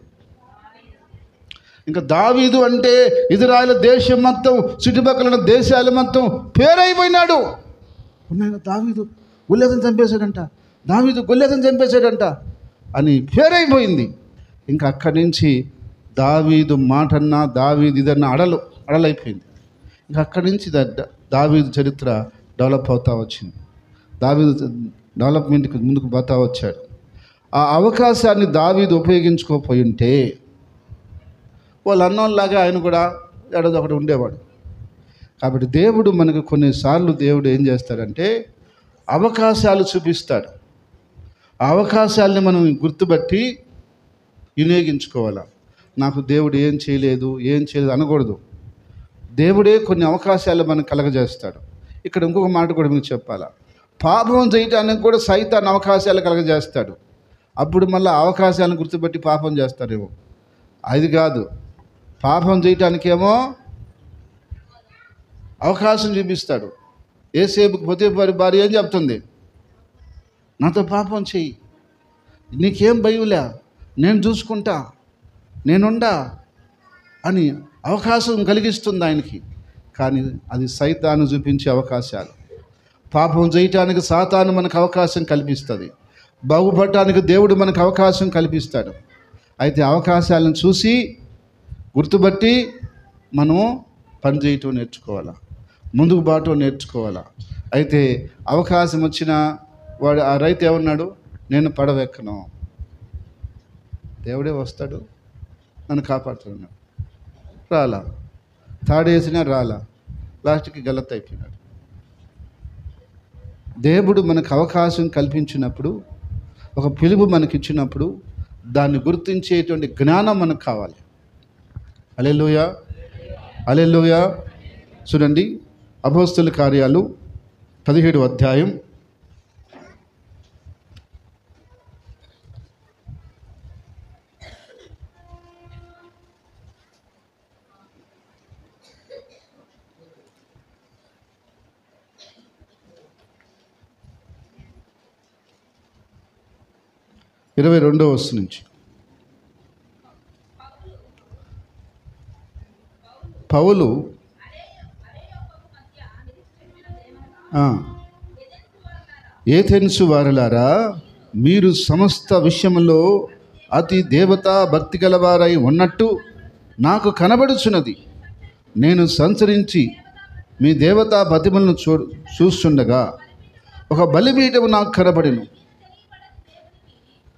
ఇంకా దావీదు అంటే ఇజ్రాయేల్ దేశం మొత్తం, చుట్టుపక్కల దేశాలు మొత్తం పేరైపోయినాడు. ఉన్నాయన దావీదు గొల్లియాతును చంపేశాడంట, దావీదు గొల్లియాతును చంపేశాడంట అని పేరైపోయింది. ఇంకా అక్కడి నుంచి దావీదు మాటన్నా, దావీదు ఇదన్నా అడలైపోయింది. ఇంకా అక్కడి నుంచి దావీదు చరిత్ర డెవలప్ అవుతూ వచ్చింది. దావీదు డెవలప్మెంట్కి ముందుకు పోతా వచ్చాడు. ఆ అవకాశాన్ని దావీదు ఉపయోగించుకోపోయి ఉంటే వాళ్ళు అన్నోళ్ళలాగా ఆయన కూడా ఏడాది ఒకటి ఉండేవాడు. కాబట్టి దేవుడు మనకు కొన్నిసార్లు దేవుడు ఏం చేస్తాడంటే అవకాశాలు చూపిస్తాడు. ఆ అవకాశాలని మనం గుర్తుపట్టి వినియోగించుకోవాలి. నాకు దేవుడు ఏం చేయలేదు అనకూడదు. దేవుడే కొన్ని అవకాశాలు మనకు కలగజేస్తాడు. ఇక్కడ ఇంకొక మాట కూడా మీకు చెప్పాలా, పాపం చేయటానికి కూడా సైతాన్ అవకాశాలు కలగజేస్తాడు. అప్పుడు మళ్ళీ అవకాశాలను గుర్తుపెట్టి పాపం చేస్తారేమో. అది కాదు, పాపం చేయటానికేమో అవకాశం చూపిస్తాడు. ఏసేపుకి పొతీఫరు భార్య ఏం చెప్తుంది, నాతో పాపం చెయ్యి, నీకేం భయంలే, నేను చూసుకుంటా, నేనుండా అని అవకాశం కలిగిస్తుంది ఆయనకి. కానీ అది సైతాను చూపించే అవకాశాలు. పాపం చేయటానికి సాతాను మనకు అవకాశం కల్పిస్తుంది, బాగుపడటానికి దేవుడు మనకు అవకాశం కల్పిస్తాడు. అయితే అవకాశాలను చూసి గుర్తుపట్టి మనం పనిచేయటం నేర్చుకోవాలా, ముందుకు బాటం నేర్చుకోవాలా. అయితే అవకాశం వచ్చిన వాడు, ఆ రైతు ఏమన్నాడు, నేను పడవెక్కను, దేవుడే వస్తాడు నన్ను కాపాడుతున్నాడు. రాలా, తాడేసినా రాలా, లాస్ట్కి గలత్ అయిపోయినాడు. దేవుడు మనకు అవకాశం కల్పించినప్పుడు, ఒక పిలుపు మనకిచ్చినప్పుడు దాన్ని గుర్తించేటువంటి జ్ఞానం మనకు కావాలి. హల్లెలూయా, హల్లెలూయా. చూడండి, అపోస్తలుల కార్యాలు 17వ అధ్యాయం 22వ వచనం నుంచి. పౌలు ఏథెన్సు వారలారా, మీరు సమస్త విషయంలో అతి దేవతా భక్తి గలవారై ఉన్నట్టు నాకు కనబడుచున్నది. నేను సంచరించి మీ దేవతా ప్రతిమలను చూస్తుండగా ఒక బలిపీఠము నాకు కనబడెను.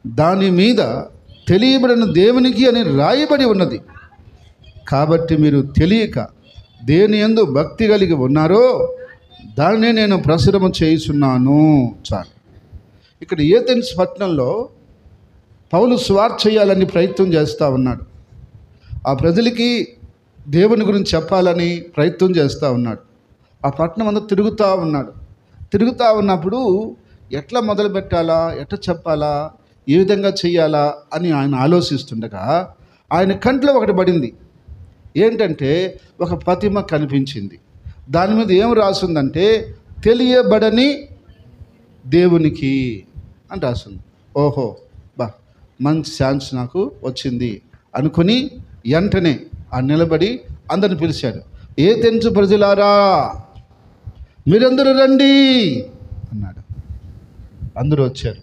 దాని మీద తెలియబడిన దేవునికి అని రాయబడి ఉన్నది. కాబట్టి మీరు తెలియక దేని యందు భక్తి కలిగి ఉన్నారో దాన్నే నేను ప్రచురము చేయుచున్నాను. చాలు. ఇక్కడ ఏథెన్స్ పట్టణంలో పౌలు సువార్త చేయాలని ప్రయత్నం చేస్తూ ఉన్నాడు. ఆ ప్రజలకి దేవుని గురించి చెప్పాలని ప్రయత్నం చేస్తూ ఉన్నాడు. ఆ పట్టణం అంతా తిరుగుతూ ఉన్నాడు. తిరుగుతూ ఉన్నప్పుడు ఎట్లా మొదలు పెట్టాలా, ఎట్లా చెప్పాలా, ఏ విధంగా చెయ్యాలా అని ఆయన ఆలోచిస్తుండగా ఆయన కంట్లో ఒకటి పడింది. ఏంటంటే ఒక ప్రతిమ కనిపించింది. దాని మీద ఏం రాసిందంటే తెలియబడని దేవునికి అని రాసింది. ఓహో, మంచి ఛాన్స్ నాకు వచ్చింది అనుకుని వెంటనే ఆ నిలబడి అందరిని పిలిచాడు. ఏథెన్సు ప్రజలారా, మీరందరూ రండి అన్నాడు. అందరూ వచ్చారు.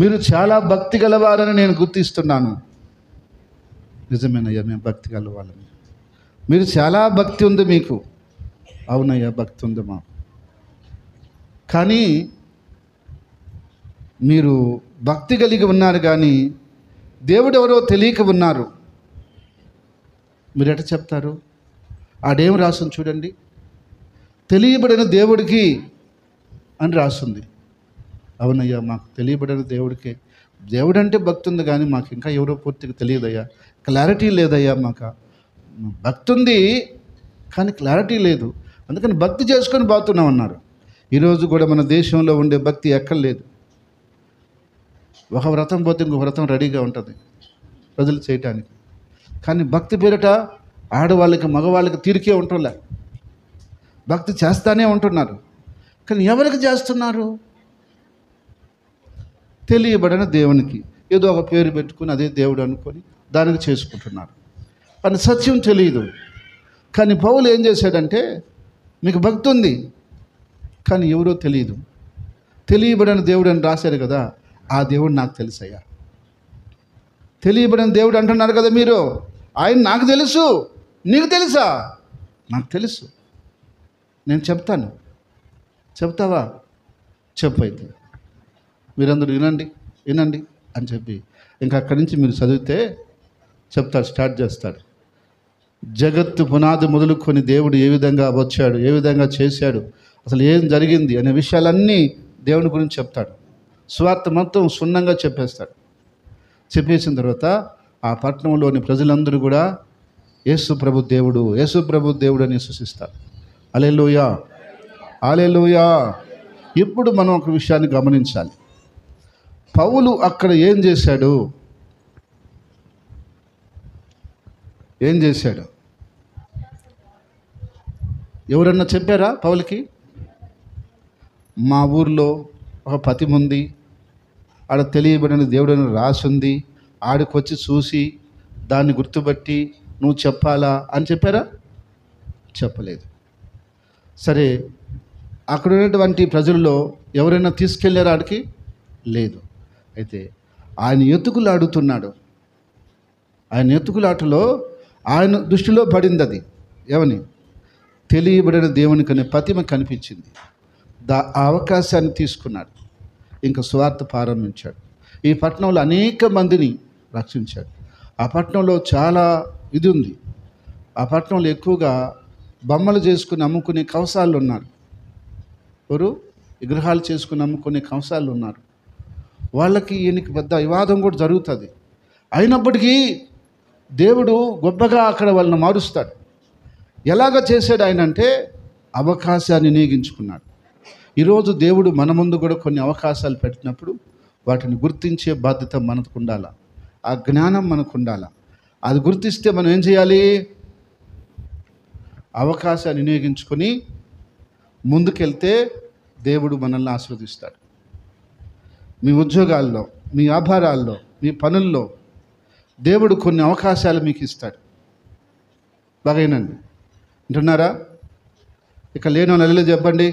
మీరు చాలా భక్తి గలవారని నేను గుర్తిస్తున్నాను. నిజమేనయ్యా, మేము భక్తి గలవాళ్ళని. మీరు చాలా భక్తి ఉంది మీకు. అవునయ్యా, భక్తి ఉంది మాకు. కానీ మీరు భక్తి కలిగి ఉన్నారు, కానీ దేవుడు ఎవరో తెలియక ఉన్నారు. మీరు ఎట్లా చెప్తారు? ఆడేం రాస్తుంది చూడండి, తెలియబడిన దేవుడికి అని రాస్తుంది. అవునయ్యా, మాకు తెలియబడిన దేవుడికి. దేవుడు అంటే భక్తి ఉంది, కానీ మాకు ఇంకా ఎవరో పూర్తిగా తెలియదయ్యా, క్లారిటీ లేదయ్యా. మాకు భక్తి ఉంది కానీ క్లారిటీ లేదు, అందుకని భక్తి చేసుకొని పోతున్నాం అన్నారు. ఈరోజు కూడా మన దేశంలో ఉండే భక్తి ఎక్కర్లేదు. ఒక వ్రతం పోతే ఇంకో వ్రతం రెడీగా ఉంటుంది ప్రజలు చేయటానికి. కానీ భక్తి పేరిట ఆడవాళ్ళకి మగవాళ్ళకి తీరికే ఉంటుంలే, భక్తి చేస్తానే ఉంటున్నారు. కానీ ఎవరికి చేస్తున్నారు? తెలియబడిన దేవునికి ఏదో ఒక పేరు పెట్టుకుని అదే దేవుడు అనుకొని దానికి చేసుకుంటున్నారు. కానీ సత్యం తెలియదు. కానీ పౌలు ఏం చేశాడంటే, మీకు భక్తి ఉంది కానీ ఎవరో తెలియదు, తెలియబడిన దేవుడు అని రాశారు కదా, ఆ దేవుడు నాకు తెలుసయ్యా. తెలియబడిన దేవుడు అంటున్నారు కదా మీరు, ఆయన నాకు తెలుసు. నీకు తెలుసా? నాకు తెలుసు, నేను చెప్తాను. చెప్తావా? చెప్పైతే మీరందరూ వినండి అని చెప్పి ఇంకా అక్కడి నుంచి మీరు చదివితే చెప్తాడు, స్టార్ట్ చేస్తాడు. జగత్తు పునాది మొదలుకొని దేవుడు ఏ విధంగా వచ్చాడు, ఏ విధంగా చేశాడు, అసలు ఏం జరిగింది అనే విషయాలన్నీ దేవుని గురించి చెప్తాడు. సువార్త మొత్తం క్షుణ్ణంగా చెప్పేస్తాడు. చెప్పేసిన తర్వాత ఆ పట్టణంలోని ప్రజలందరూ కూడా యేసు ప్రభు దేవుడు, యేసు ప్రభు దేవుడు అని విశ్వసిస్తారు. హల్లెలూయా, హల్లెలూయా. ఇప్పుడు మనం ఒక విషయాన్ని గమనించాలి. పౌలు అక్కడ ఏం చేశాడు? ఏం చేశాడు? ఎవరన్నా చెప్పారా పౌలుకి? మా ఊర్లో ఒక పతిమ ఉంది, ఆడ తెలియబడిన దేవుడని రాసుంది, ఆడికొచ్చి చూసి దాన్ని గుర్తుపట్టి నువ్వు చెప్పాలా అని చెప్పారా? చెప్పలేదు. సరే, అక్కడ ఉన్నటువంటి ప్రజల్లో ఎవరైనా తీసుకెళ్ళారా ఆడికి? లేదు. అయితే ఆయన ఎతుకులాడుతున్నాడు. ఆయన ఎతుకులాటలో ఆయన దృష్టిలో పడింది అది. ఏమని? తెలియబడిన దేవునికనే ప్రతిమ కనిపించింది. ఆ అవకాశాన్ని తీసుకున్నాడు. ఇంకా సువార్త ప్రారంభించాడు. ఈ పట్టణంలో అనేక మందిని రక్షించాడు. ఆ పట్టణంలో చాలా ఇది ఉంది. ఆ పట్టణంలో ఎక్కువగా బొమ్మలు చేసుకుని అమ్ముకునే కంసాలు ఉన్నారు. ఎవరు? విగ్రహాలు చేసుకుని అమ్ముకునే కంసాలు ఉన్నారు. వాళ్ళకి ఈయనకి పెద్ద వివాదం కూడా జరుగుతుంది. అయినప్పటికీ దేవుడు గొప్పగా అక్కడ వాళ్ళని మారుస్తాడు. ఎలాగ చేశాడు ఆయన అంటే అవకాశాన్ని వినియోగించుకున్నాడు. ఈరోజు దేవుడు మన ముందు కూడా కొన్ని అవకాశాలు పెట్టినప్పుడు వాటిని గుర్తించే బాధ్యత మనకు ఉండాలి. ఆ జ్ఞానం మనకు ఉండాలి. అది గుర్తిస్తే మనం ఏం చేయాలి? అవకాశాన్ని వినియోగించుకొని ముందుకెళ్తే దేవుడు మనల్ని ఆశీర్వదిస్తాడు. మీ ఉద్యోగాల్లో, మీ వ్యాపారాల్లో, మీ పనుల్లో దేవుడు కొన్ని అవకాశాలు మీకు ఇస్తాడు. బాగైనండి, వింటున్నారా? ఇక లేని వాళ్ళు చెప్పండి.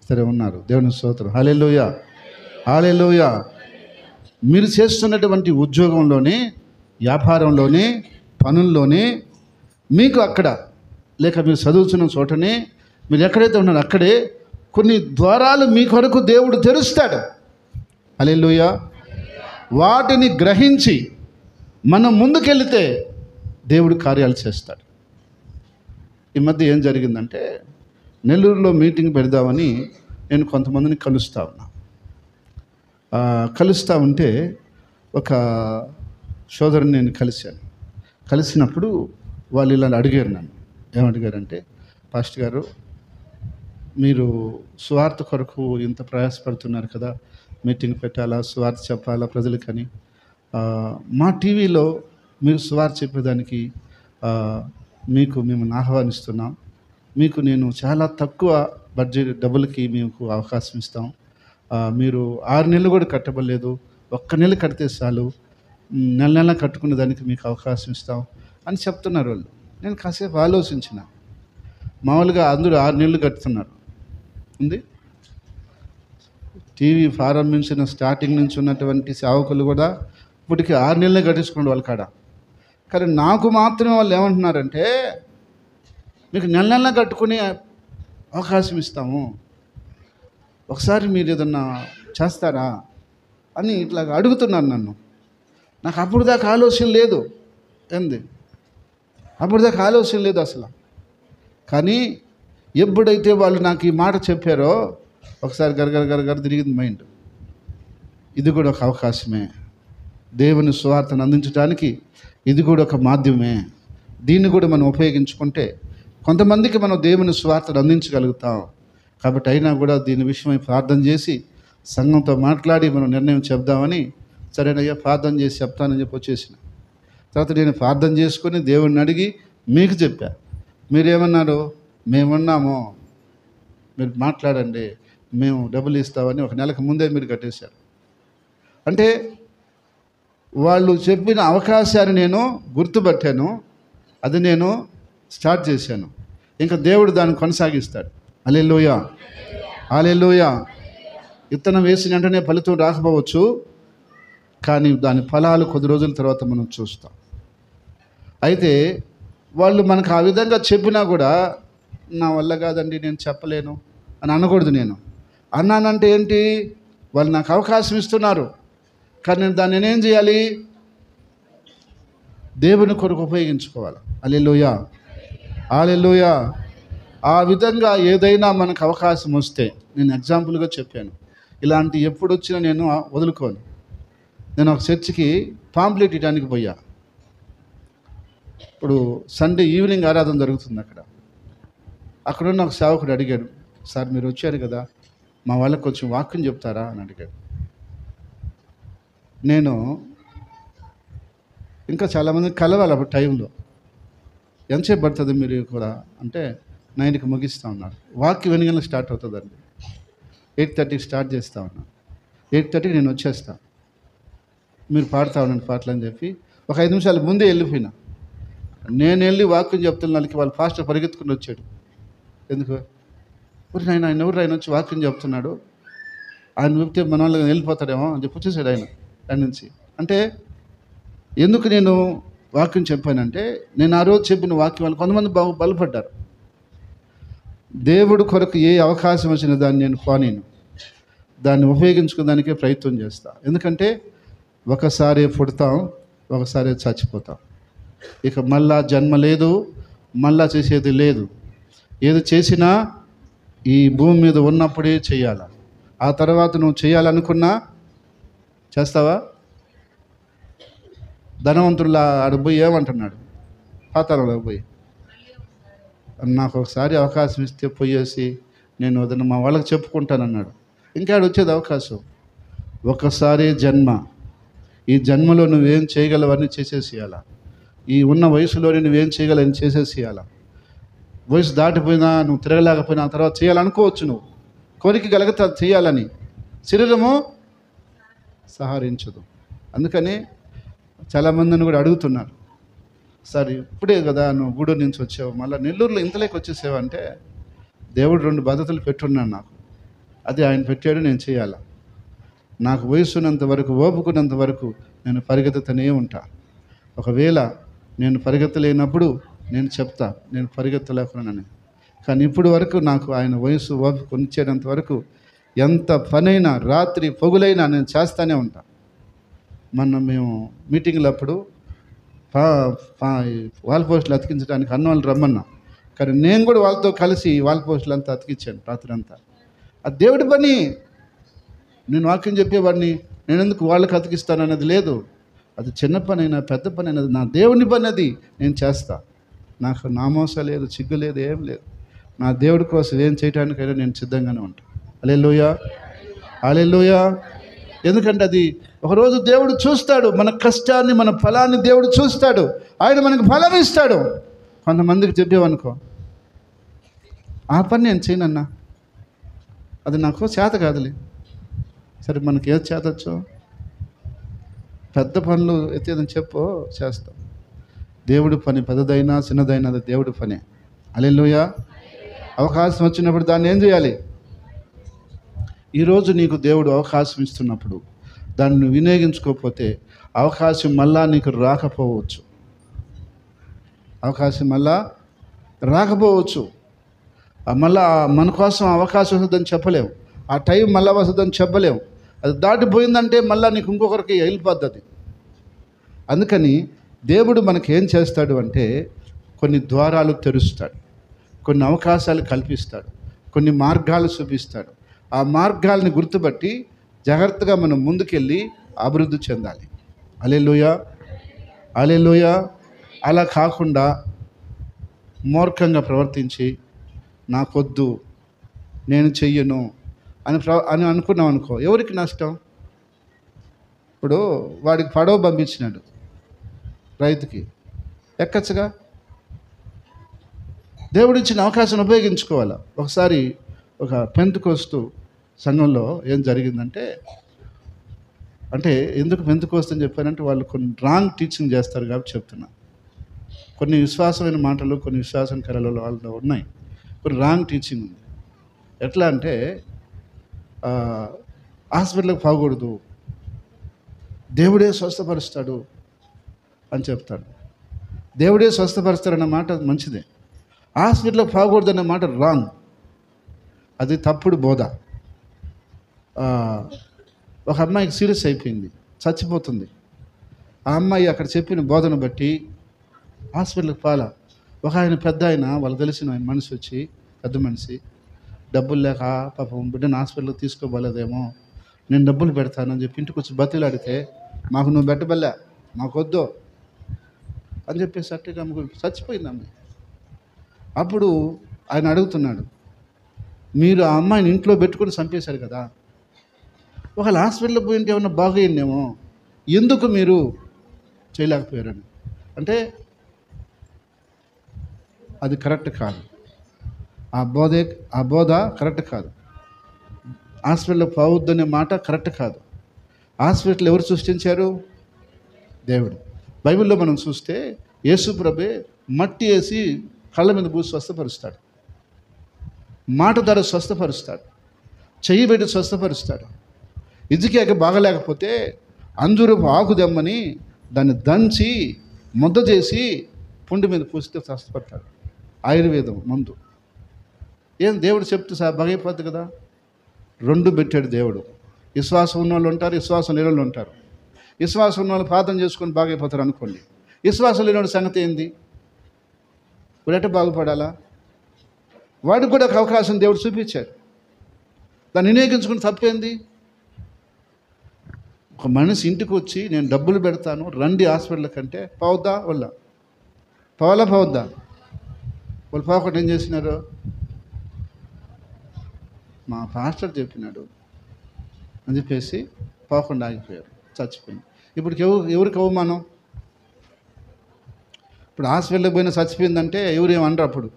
సరే, ఉన్నారు. దేవుని స్తోత్రం. హల్లెలూయా, హల్లెలూయా. మీరు చేస్తున్నటువంటి ఉద్యోగంలోనే, వ్యాపారంలోనే, పనుల్లోనే, మీకు అక్కడ లేక మీరు చదువుతున్న చోటనే, మీరు ఎక్కడైతే ఉన్నారో అక్కడే కొన్ని ద్వారాలు మీ కొరకు దేవుడు తెరుస్తాడు. హల్లెలూయా. వాటిని గ్రహించి మనం ముందుకెళ్తే దేవుడు కార్యాలు చేస్తాడు. ఈ మధ్య ఏం జరిగిందంటే, నెల్లూరులో మీటింగ్ పెడదామని నేను కొంతమందిని కలుస్తూ ఉన్నా. కలుస్తూ ఉంటే ఒక సోదరుని నేను కలిసినప్పుడు వాళ్ళు ఇలా అడిగారు నన్ను. ఏమడిగారంటే, పాస్టర్ గారు, మీరు సువార్త కొరకు ఇంత ప్రయాసపడుతున్నారు కదా, మీటింగ్ పెట్టాలా, సువార్త చెప్పాలా ప్రజలకని, మా టీవీలో మీరు సువార్త చెప్పేదానికి మిమ్మల్ని ఆహ్వానిస్తున్నాం. మీకు నేను చాలా తక్కువ బడ్జెట్ డబ్బులకి మీకు అవకాశం ఇస్తాం. మీరు 6 నెలలు కూడా కట్టబడలేదు, 1 నెల కడితే చాలు, నెల నెల కట్టుకునే దానికి మీకు అవకాశం ఇస్తాం అని చెప్తున్నారు వాళ్ళు. నేను కాసేపు ఆలోచించిన. మామూలుగా అందరూ 6 నెలలు కడుతున్నారు ఉంది. టీవీ ప్రారంభించిన స్టార్టింగ్ నుంచి ఉన్నటువంటి సేవకులు కూడా ఇప్పటికి 6 నెలలే కట్టించుకోండి వాళ్ళ కాడ. కానీ నాకు మాత్రమే వాళ్ళు ఏమంటున్నారంటే, మీకు నెల నెల కట్టుకునే అవకాశం ఇస్తాము, ఒకసారి మీరు ఏదన్నా చేస్తారా అని ఇట్లా అడుగుతున్నారు నన్ను. నాకు అప్పుడు దాకా ఆలోచన లేదు. అప్పుడు దాకా ఆలోచన లేదు అసలు. కానీ ఎప్పుడైతే వాళ్ళు నాకు ఈ మాట చెప్పారో ఒకసారి గరగర తిరిగింది మైండ్. ఇది కూడా ఒక అవకాశమే, దేవుని సువార్తను అందించడానికి ఇది కూడా ఒక మాధ్యమే. దీన్ని కూడా మనం ఉపయోగించుకుంటే కొంతమందికి మనం దేవుని సువార్తను అందించగలుగుతాం. కాబట్టి అయినా కూడా దీని విషయమై ప్రార్థన చేసి సంఘంతో మాట్లాడి మనం నిర్ణయం చెప్దామని, సరేనయ్యా ప్రార్థన చేసి చెప్తానని చెప్పి వచ్చేసిన. తర్వాత నేను ప్రార్థన చేసుకొని దేవుడిని అడిగి మీకు చెప్పా. మీరేమన్నారు? మేమున్నాము, మీరు మాట్లాడండి, మేము డబ్బులు ఇస్తామని 1 నెలకు ముందే మీరు కట్టేశారు. అంటే వాళ్ళు చెప్పిన అవకాశాన్ని నేను గుర్తుపట్టాను, అది నేను స్టార్ట్ చేశాను. ఇంకా దేవుడు దాన్ని కొనసాగిస్తాడు. హల్లెలూయా, హల్లెలూయా. విత్తనం వేసిన వెంటనే ఫలితం రాకపోవచ్చు, కానీ దాని ఫలాలు కొద్ది రోజుల తర్వాత మనం చూస్తాం. అయితే వాళ్ళు మనకు ఆ విధంగా చెప్పినా కూడా నా వల్ల కాదండి, నేను చెప్పలేను అని అనకూడదు. నేను అన్నానంటే ఏంటి? వాళ్ళు నాకు అవకాశం ఇస్తున్నారు, కానీ నేను దాన్ని నేనేం చేయాలి? దేవుని కొరకు ఉపయోగించుకోవాలి. హల్లెలూయా, హల్లెలూయా. ఆ విధంగా ఏదైనా మనకు అవకాశం వస్తే, నేను ఎగ్జాంపుల్గా చెప్పాను, ఇలాంటి ఎప్పుడు వచ్చినా నేను వదులుకోను. నేను ఒక చర్చికి పాంప్లెట్ ఇవ్వడానికి పోయా. ఇప్పుడు సండే ఈవినింగ్ ఆరాధన జరుగుతుంది అక్కడున్న ఒక సేవకుడు అడిగాడు, సార్ మీరు వచ్చారు కదా, మా వాళ్ళకి కొంచెం వాక్యం చెప్తారా అని అడిగాడు. నేను ఇంకా చాలామంది కలవాలి అప్పుడు టైంలో. ఎంతసేపు పడుతుంది మీరు కూడా అంటే 9కి ముగిస్తూ ఉన్నారు. వాక్యం 8 గంటలకు స్టార్ట్ అవుతుందండి. 8:30కి స్టార్ట్ చేస్తూ ఉన్నాను. 8:30కి నేను వచ్చేస్తాను, మీరు పాడుతూ ఉండండి పాటలు అని చెప్పి ఒక 5 నిమిషాల ముందే వెళ్ళిపోయినా. నేను వెళ్ళి వాక్యం చెప్తున్న వాళ్ళకి వాళ్ళ పాస్టర్ పరిగెత్తుకుని వచ్చాడు. ఎందుకు ఊరి ఆయన ఎవరు ఆయన వచ్చి వాక్యం చెప్తున్నాడు, ఆయన చెప్తే మన వాళ్ళు వెళ్ళిపోతాడేమో అని చెప్పి వచ్చేసాడు ఆయన దాని నుంచి. అంటే ఎందుకు నేను వాక్యం చెప్పానంటే, నేను ఆ రోజు చెప్పిన వాక్యం వాళ్ళు కొంతమంది బలపడ్డారు. దేవుడు కొరకు ఏ అవకాశం వచ్చినా దాన్ని నేను పోనీను, దాన్ని ఉపయోగించుకోవడానికే ప్రయత్నం చేస్తా. ఎందుకంటే ఒకసారి పుడతాం, ఒకసారి చచ్చిపోతాం. ఇక మళ్ళా జన్మ లేదు, మళ్ళా చేసేది లేదు. ఏది చేసినా ఈ భూమి మీద ఉన్నప్పుడే చేయాలి. ఆ తర్వాత నువ్వు చేయాలనుకున్నా చేస్తావా? ధనవంతుల్లా ఆడపోయి ఏమంటున్నాడు, పాతాళంలో పోయి, నాకు ఒకసారి అవకాశం ఇస్తే పోయేసి నేను వదిన మా వాళ్ళకి చెప్పుకుంటానన్నాడు. ఇంకా వచ్చేది అవకాశం. ఒకసారి జన్మ, ఈ జన్మలో నువ్వేం చేయగలవని చేసేసేయాల. ఈ ఉన్న వయసులోనే నువ్వేం చేయగలని చేసేసేయాల. వయసు దాటిపోయినా నువ్వు తిరగలేకపోయినా ఆ తర్వాత చేయాలనుకోవచ్చు, నువ్వు కోరిక కలిగితే అది చేయాలని, శరీరము సహరించదు. అందుకని చాలామందిని కూడా అడుగుతున్నారు, సార్ ఇప్పుడే కదా నువ్వు గూడూరు నుంచి వచ్చావు, మళ్ళీ నెల్లూరులో ఇంతలోకి వచ్చేసావు అంటే, దేవుడు 2 బాధ్యతలు పెట్టున్నాడు నాకు. అది ఆయన పెట్టాడు, నేను చేయాలి. నాకు వయసున్నంత వరకు, ఓపుకున్నంత వరకు నేను పరిగెత్తుతూనే ఉంటా. ఒకవేళ నేను పరిగెత్తలేనప్పుడు నేను చెప్తా, నేను పరిగెత్తలేకున్నానని. కానీ ఇప్పుడు వరకు నాకు ఆయన వయసు ఓపిక ఉంచేటంత వరకు ఎంత పనైనా రాత్రి పొగులైనా నేను చేస్తూనే ఉంటా. మొన్న మేము మీటింగ్లు అప్పుడు వాల్ పోస్టులు అతికించడానికి అన్నవాళ్ళు రమ్మన్నా, కానీ నేను కూడా వాళ్ళతో కలిసి వాల్ పోస్టులు అంతా అతికించాను రాత్రి అంతా. అది దేవుడి పని. నేను వాక్యం చెప్పేవాడిని, నేను ఎందుకు వాళ్ళకి అతికిస్తాను అనేది లేదు. అది చిన్న పని అయినా పెద్ద పని అయినది నా దేవుని పని, అది నేను చేస్తా. నాకు నామోస లేదు, సిగ్గు లేదు, ఏం లేదు. నా దేవుడి కోసం ఏం చేయడానికైనా నేను సిద్ధంగానే ఉంటాను. హల్లెలూయా, హల్లెలూయా. ఎందుకంటే అది ఒకరోజు దేవుడు చూస్తాడు, మన కష్టాన్ని, మన ఫలాన్ని దేవుడు చూస్తాడు, ఆయన మనకు ఫలం ఇస్తాడు. కొంతమందికి చెప్పేవనుకో, ఆ పని నేను చేయనన్నా, అది నాకు చేత కాదులే. సరే మనకి ఏది చేతొచ్చో, పెద్ద పనులు ఎత్తేదని చెప్పు, చేస్తాం. దేవుడి పని పెద్దదైనా చిన్నదైనా అది దేవుడి పనే. హల్లెలూయా. అవకాశం వచ్చినప్పుడు దాన్ని ఏం చేయాలి? ఈరోజు నీకు దేవుడు అవకాశం ఇస్తున్నప్పుడు దాన్ని నువ్వు వినియోగించుకోకపోతే అవకాశం మళ్ళా నీకు రాకపోవచ్చు. అవకాశం మళ్ళా రాకపోవచ్చు. మళ్ళా మన కోసం అవకాశం వస్తుందని చెప్పలేము, ఆ టైం మళ్ళా వస్తుందని చెప్పలేము. అది దాటిపోయిందంటే మళ్ళీ నీకు ఇంకొకరికి వెళ్ళిపోద్ది. అందుకని దేవుడు మనకేం చేస్తాడు అంటే, కొన్ని ద్వారాలు తెరుస్తాడు, కొన్ని అవకాశాలు కల్పిస్తాడు, కొన్ని మార్గాలు చూపిస్తాడు. ఆ మార్గాల్ని గుర్తుపట్టి జాగ్రత్తగా మనం ముందుకెళ్ళి అభివృద్ధి చెందాలి. హల్లెలూయా, హల్లెలూయా. అలా కాకుండా మూర్ఖంగా ప్రవర్తించి నాకొద్దు, నేను చెయ్యను అని అనుకున్నాం అనుకో, ఎవరికి నష్టం? ఇప్పుడు వాడికి పడవ పంపించినాడు రైతుకి, ఎక్కచ్చుగా. దేవుడిచ్చిన అవకాశాన్ని ఉపయోగించుకోవాలి. ఒకసారి ఒక పెంతెకోస్తు సంఘంలో ఏం జరిగిందంటే, అంటే ఎందుకు పెంతెకోస్తు అని చెప్పానంటే, వాళ్ళు కొన్ని రాంగ్ టీచింగ్ చేస్తారు కాబట్టి చెప్తున్నా. కొన్ని విశ్వాసమైన మాటలు, కొన్ని విశ్వాసం కళలు వాళ్ళలో ఉన్నాయి, కొన్ని రాంగ్ టీచింగ్ ఉంది. ఎట్లా అంటే, హాస్పిటల్కి పోకూడదు, దేవుడే స్వస్థపరుస్తాడు అని చెప్తాడు. దేవుడే స్వస్థపరుస్తాడన్న మాట మంచిదే, హాస్పిటల్కి పోకూడదు అన్న మాట రాంగ్, అది తప్పుడు బోధ. ఒక అమ్మాయికి సీరియస్ అయిపోయింది, చచ్చిపోతుంది. ఆ అమ్మాయి అక్కడ చెప్పిన బోధన బట్టి హాస్పిటల్కి పాల. ఒక ఆయన పెద్ద ఆయన, వాళ్ళు తెలిసిన ఆయన మనిషి వచ్చి, పెద్ద మనిషి, డబ్బులు లేక పాపం బిడ్డను హాస్పిటల్కి తీసుకోబోలేదేమో, నేను డబ్బులు పెడతానని చెప్పి ఇంటికి వచ్చి బతిలాడితే, మాకు నువ్వు పెట్టబల్లే, మాకొద్దు అని చెప్పేసి అట్టే చచ్చిపోయింది అమ్మాయి. అప్పుడు ఆయన అడుగుతున్నాడు, మీరు ఆ అమ్మాయిని ఇంట్లో పెట్టుకుని చంపేశారు కదా, ఒకవేళ హాస్పిటల్కి పోయింటే ఏమన్నా బాగయ్యిందేమో, ఎందుకు మీరు చేయలేకపోయారని. అంటే అది కరెక్ట్ కాదు, ఆ బోధ కరెక్ట్ కాదు. హాస్పిటల్లో పోవద్దనే మాట కరెక్ట్ కాదు. హాస్పిటల్ ఎవరు సృష్టించారు? దేవుడు. బైబిల్లో మనం చూస్తే యేసు ప్రభే మట్టి వేసి కళ్ళ మీద పూసి స్వస్థపరుస్తాడు, మాట ద్వారా స్వస్థపరుస్తాడు, చెయ్యి పెట్టి స్వస్థపరుస్తాడు. ఇజికియాకి బాగలేకపోతే అంజూరపు ఆకు దెమ్మని దాన్ని దంచి ముద్ద చేసి పుండి మీద పూసితే స్వస్థపడతాడు. ఆయుర్వేదం మందు. ఏం దేవుడు చెప్తే బాగైపోద్ది కదా. రెండు పెట్టాడు దేవుడు. విశ్వాసం ఉన్న వాళ్ళు ఉంటారు, విశ్వాసం లేని వాళ్ళు ఉంటారు. విశ్వాసం ఉన్న వాళ్ళు ప్రార్థన చేసుకొని బాగైపోతారు అనుకోండి. విశ్వాసం లేని వాళ్ళ సంగతి ఏంది? ఇప్పుడు ఎట్ట బాగుపడాలా? వాడికి కూడా ఒక అవకాశం దేవుడు చూపించాడు. దాన్ని వినియోగించుకుని తప్పేంది? ఒక మనిషి ఇంటికి వచ్చి నేను డబ్బులు పెడతాను రండి హాస్పిటల్ కంటే పోవద్దా? పోవద్దా? వాళ్ళు పోకుండా ఏం చేసినారు? మా పాస్టర్ చెప్పినాడు అని చెప్పేసి పోకుండా ఆగిపోయారు, చచ్చిపోయింది. ఇప్పుడు ఎవరికి అవమానం? ఇప్పుడు హాస్పిటల్కి పోయినా చచ్చిపోయిందంటే ఎవరు ఏమనరు. అప్పుడు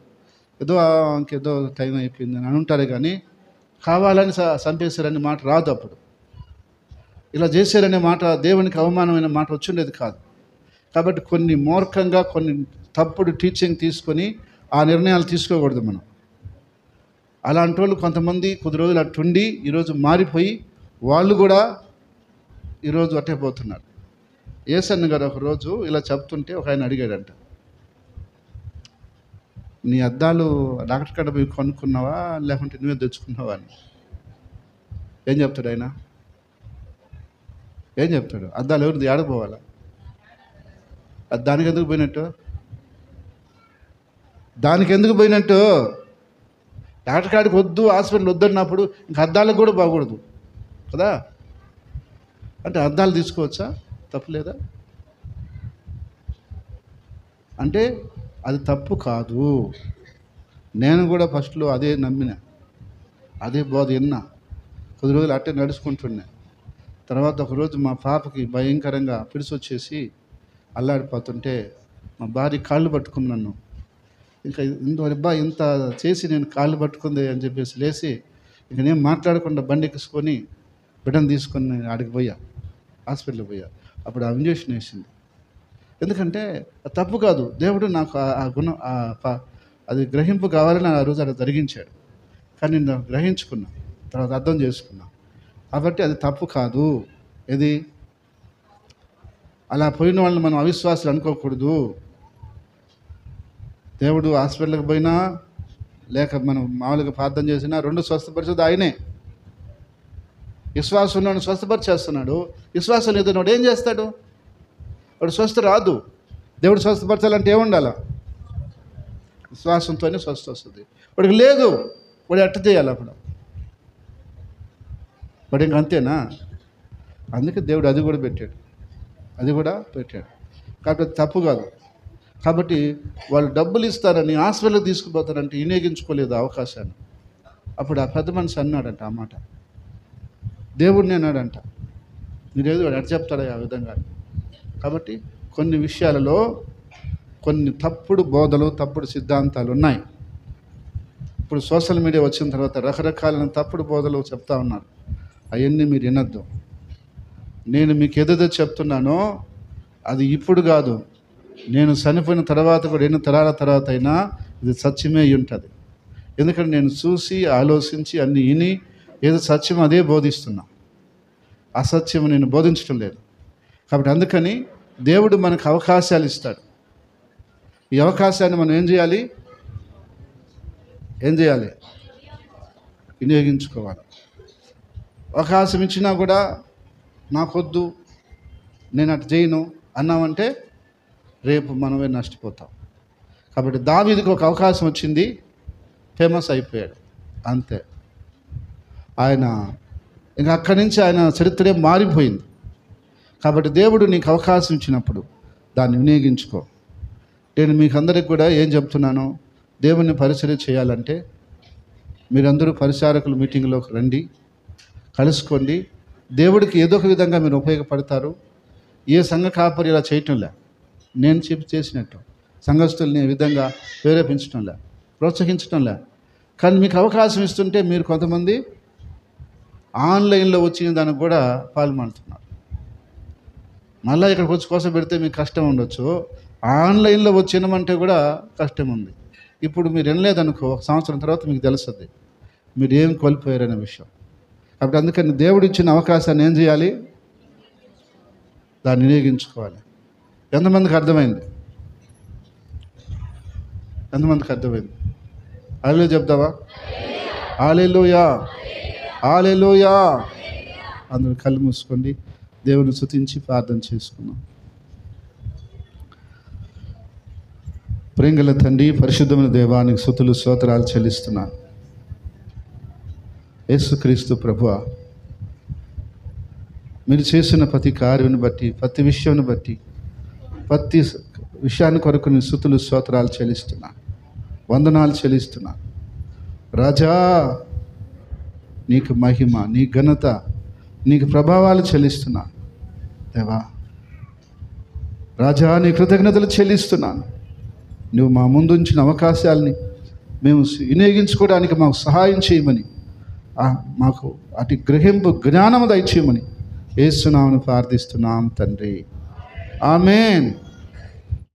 ఇంకేదో టైం అయిపోయింది అని ఉంటారు, కానీ కావాలని చంపేశారనే మాట రాదు. అప్పుడు ఇలా చేశారనే మాట, దేవునికి అవమానమైన మాట వచ్చిండేది కాదు. కాబట్టి కొన్ని మూర్ఖంగా కొన్ని తప్పుడు టీచింగ్ తీసుకొని ఆ నిర్ణయాలు తీసుకోకూడదు మనం. అలాంటి వాళ్ళు కొంతమంది కొద్ది రోజులు అట్టుండి ఈరోజు మారిపోయి వాళ్ళు కూడా ఈరోజు అట్టే పోతున్నారు. యేసన్న గారు ఒకరోజు ఇలా చెప్తుంటే ఒక ఆయన అడిగాడంట, నీ అద్దాలు డాక్టర్ కాడ పోయి కొనుక్కున్నావా లేకుంటే నువ్వే తెచ్చుకున్నావా అని. ఏం చెప్తాడు ఆయన? ఏం చెప్తాడు? అద్దాలు ఎవరిది ఆడపోవాలా? దానికి ఎందుకు పోయినట్టు? డాక్టర్ కాడికి వద్దు, హాస్పిటల్ వద్దన్నప్పుడు ఇంక అద్దాలకు కూడా బాగూడదు కదా. అంటే అద్దాలు తీసుకోవచ్చా? తప్పులేదా? అంటే అది తప్పు కాదు. నేను కూడా ఫస్ట్లో అదే నమ్మిన, అదే బోధ విన్నా, కొద్ది రోజులు అట్టే నడుచుకుంటున్నా. తర్వాత ఒకరోజు మా పాపకి భయంకరంగా పిడిసొచ్చేసి అల్లాడిపోతుంటే మా భార్య కాళ్ళు పట్టుకుని నన్ను, ఇంకా ఇంత చేసి నేను కాళ్ళు పట్టుకుంది అని చెప్పేసి లేచి ఇంక నేను మాట్లాడకుండా బండి ఎక్కించుకొని బిడ్డను తీసుకొని నేను ఆడికి పోయా, హాస్పిటల్కి పోయా. అప్పుడు ఆ ఇంజక్షన్ వేసింది. ఎందుకంటే తప్పు కాదు, దేవుడు నాకు ఆ గుణం అది గ్రహింపు కావాలని ఆ రోజు అలా జరిగించాడు. కానీ నేను గ్రహించుకున్నా, తర్వాత అర్థం చేసుకున్నా. కాబట్టి అది తప్పు కాదు. ఇది అలా పోయిన వాళ్ళని మనం అవిశ్వాసాలు అనుకోకూడదు. దేవుడు హాస్పిటల్కి పోయినా లేక మనం మామూలుగా ప్రార్థన చేసినా రెండు స్వస్థపరిచేది ఆయనే. విశ్వాసం ఉన్నాడు స్వస్థపరిచేస్తున్నాడు. విశ్వాసం లేదన్నాడు ఏం చేస్తాడు? వాడు స్వస్థ రాదు. దేవుడు స్వస్థపరచాలంటే ఏముండాల? విశ్వాసంతోనే స్వస్థ వస్తుంది. వాడికి లేదు, వాడు ఎట్ట చేయాలి? అప్పుడు వాడు ఇంక అంతేనా? అందుకే దేవుడు అది కూడా పెట్టాడు. కాబట్టి తప్పు కాదు. కాబట్టి వాళ్ళు డబ్బులు ఇస్తారని హాస్పిటల్కి తీసుకుపోతారంటే వినియోగించుకోలేదు అవకాశాన్ని. అప్పుడు ఆ పెద్ద మనిషి అన్నాడంట ఆ మాట, దేవుడిని అన్నాడంట, మీరేదో వాడు ఎట్ట చెప్తాడా ఆ విధంగా. కాబట్టి కొన్ని విషయాలలో కొన్ని తప్పుడు బోధలు, తప్పుడు సిద్ధాంతాలు ఉన్నాయి. ఇప్పుడు సోషల్ మీడియా వచ్చిన తర్వాత రకరకాలైన తప్పుడు బోధలు చెప్తా ఉన్నారు. అవన్నీ మీరు వినొద్దు. నేను మీకు ఏదైతే చెప్తున్నానో అది ఇప్పుడు కాదు, నేను చనిపోయిన తర్వాత కూడా ఎన్ని తరాల తర్వాత అయినా ఇది సత్యమే అయి ఉంటుంది. ఎందుకంటే నేను చూసి ఆలోచించి అన్ని విని ఏదో సత్యం అదే బోధిస్తున్నా, అసత్యం నేను బోధించడం లేదు. కాబట్టి అందుకని దేవుడు మనకు అవకాశాలు ఇస్తాడు. ఈ అవకాశాన్ని మనం ఏం చేయాలి? వినియోగించుకోవాలి. అవకాశం ఇచ్చినా కూడా నాకొద్దు, నేను అటు చేయను, అన్నామంటే రేపు మనమే నష్టపోతాం. కాబట్టి దావీదుకు ఒక అవకాశం వచ్చింది, ఫేమస్ అయిపోయాడు, అంతే. ఆయన ఇంకా అక్కడి నుంచి ఆయన చరిత్రే మారిపోయింది. కాబట్టి దేవుడు నీకు అవకాశం ఇచ్చినప్పుడు దాన్ని వినియోగించుకో. నేను మీకు అందరికి కూడా ఏం చెప్తున్నాను, దేవుని పరిచర్య చేయాలంటే మీరందరూ పరిచారకులు మీటింగ్లోకి రండి, కలుసుకోండి. దేవుడికి ఏదో ఒక విధంగా మీరు ఉపయోగపడతారు. ఏ సంఘ కాపరి ఇలా చేయటంలే, నేను చేసినట్టు సంఘస్థుల్ని ఈ విధంగా ప్రేరేపించటంలే, ప్రోత్సహించటంలే. కానీ మీకు అవకాశం ఇస్తుంటే మీరు కొంతమంది ఆన్లైన్లో వచ్చిన దానికి కూడా పాల్పడుతున్నారు. మళ్ళీ ఇక్కడికి వచ్చి కోసం పెడితే మీకు కష్టం ఉండొచ్చు, ఆన్లైన్లో వచ్చినమంటే కూడా కష్టం ఉంది. ఇప్పుడు మీరు వినలేదనుకో, ఒక సంవత్సరం తర్వాత మీకు తెలుస్తుంది మీరు ఏం కోల్పోయారనే విషయం. కాబట్టి అందుకని దేవుడు ఇచ్చిన అవకాశాన్ని ఏం చేయాలి, దాన్ని వినియోగించుకోవాలి. ఎంతమందికి అర్థమైంది? ఎంతమందికి అర్థమైంది? హల్లెలూయా చెప్తావా? హల్లెలూయా, హల్లెలూయా. అందరూ కళ్ళు మూసుకోండి, దేవుని స్తుతించి ప్రార్థన చేసుకున్నాం. ప్రేమగల తండ్రి, పరిశుద్ధమైన దేవానికి స్తుతులు స్తోత్రాలు చెల్లిస్తున్నాను. యేసుక్రీస్తు ప్రభువా, మీరు చేసిన ప్రతి కార్యాన్ని బట్టి, ప్రతి విషయాన్ని బట్టి, ప్రతి విషయాన్ని కొరకు నేను స్తుతులు స్తోత్రాలు చెల్లిస్తున్నాను, వందనాలు చెల్లిస్తున్నాను. రాజా, నీకు మహిమ, నీ ఘనత, నీకు ప్రభావాలు చెల్లిస్తున్నాను. దేవా రాజా, నీ కృతజ్ఞతలు చెల్లిస్తున్నాను. నువ్వు మా ముందు ఉంచిన అవకాశాలని మేము వినియోగించుకోవడానికి మాకు సహాయం చేయమని, మాకు అటు గ్రహింపు జ్ఞానము దయచేయమని యేసు నామమున ప్రార్థిస్తున్నాం తండ్రి. ఆమేన్.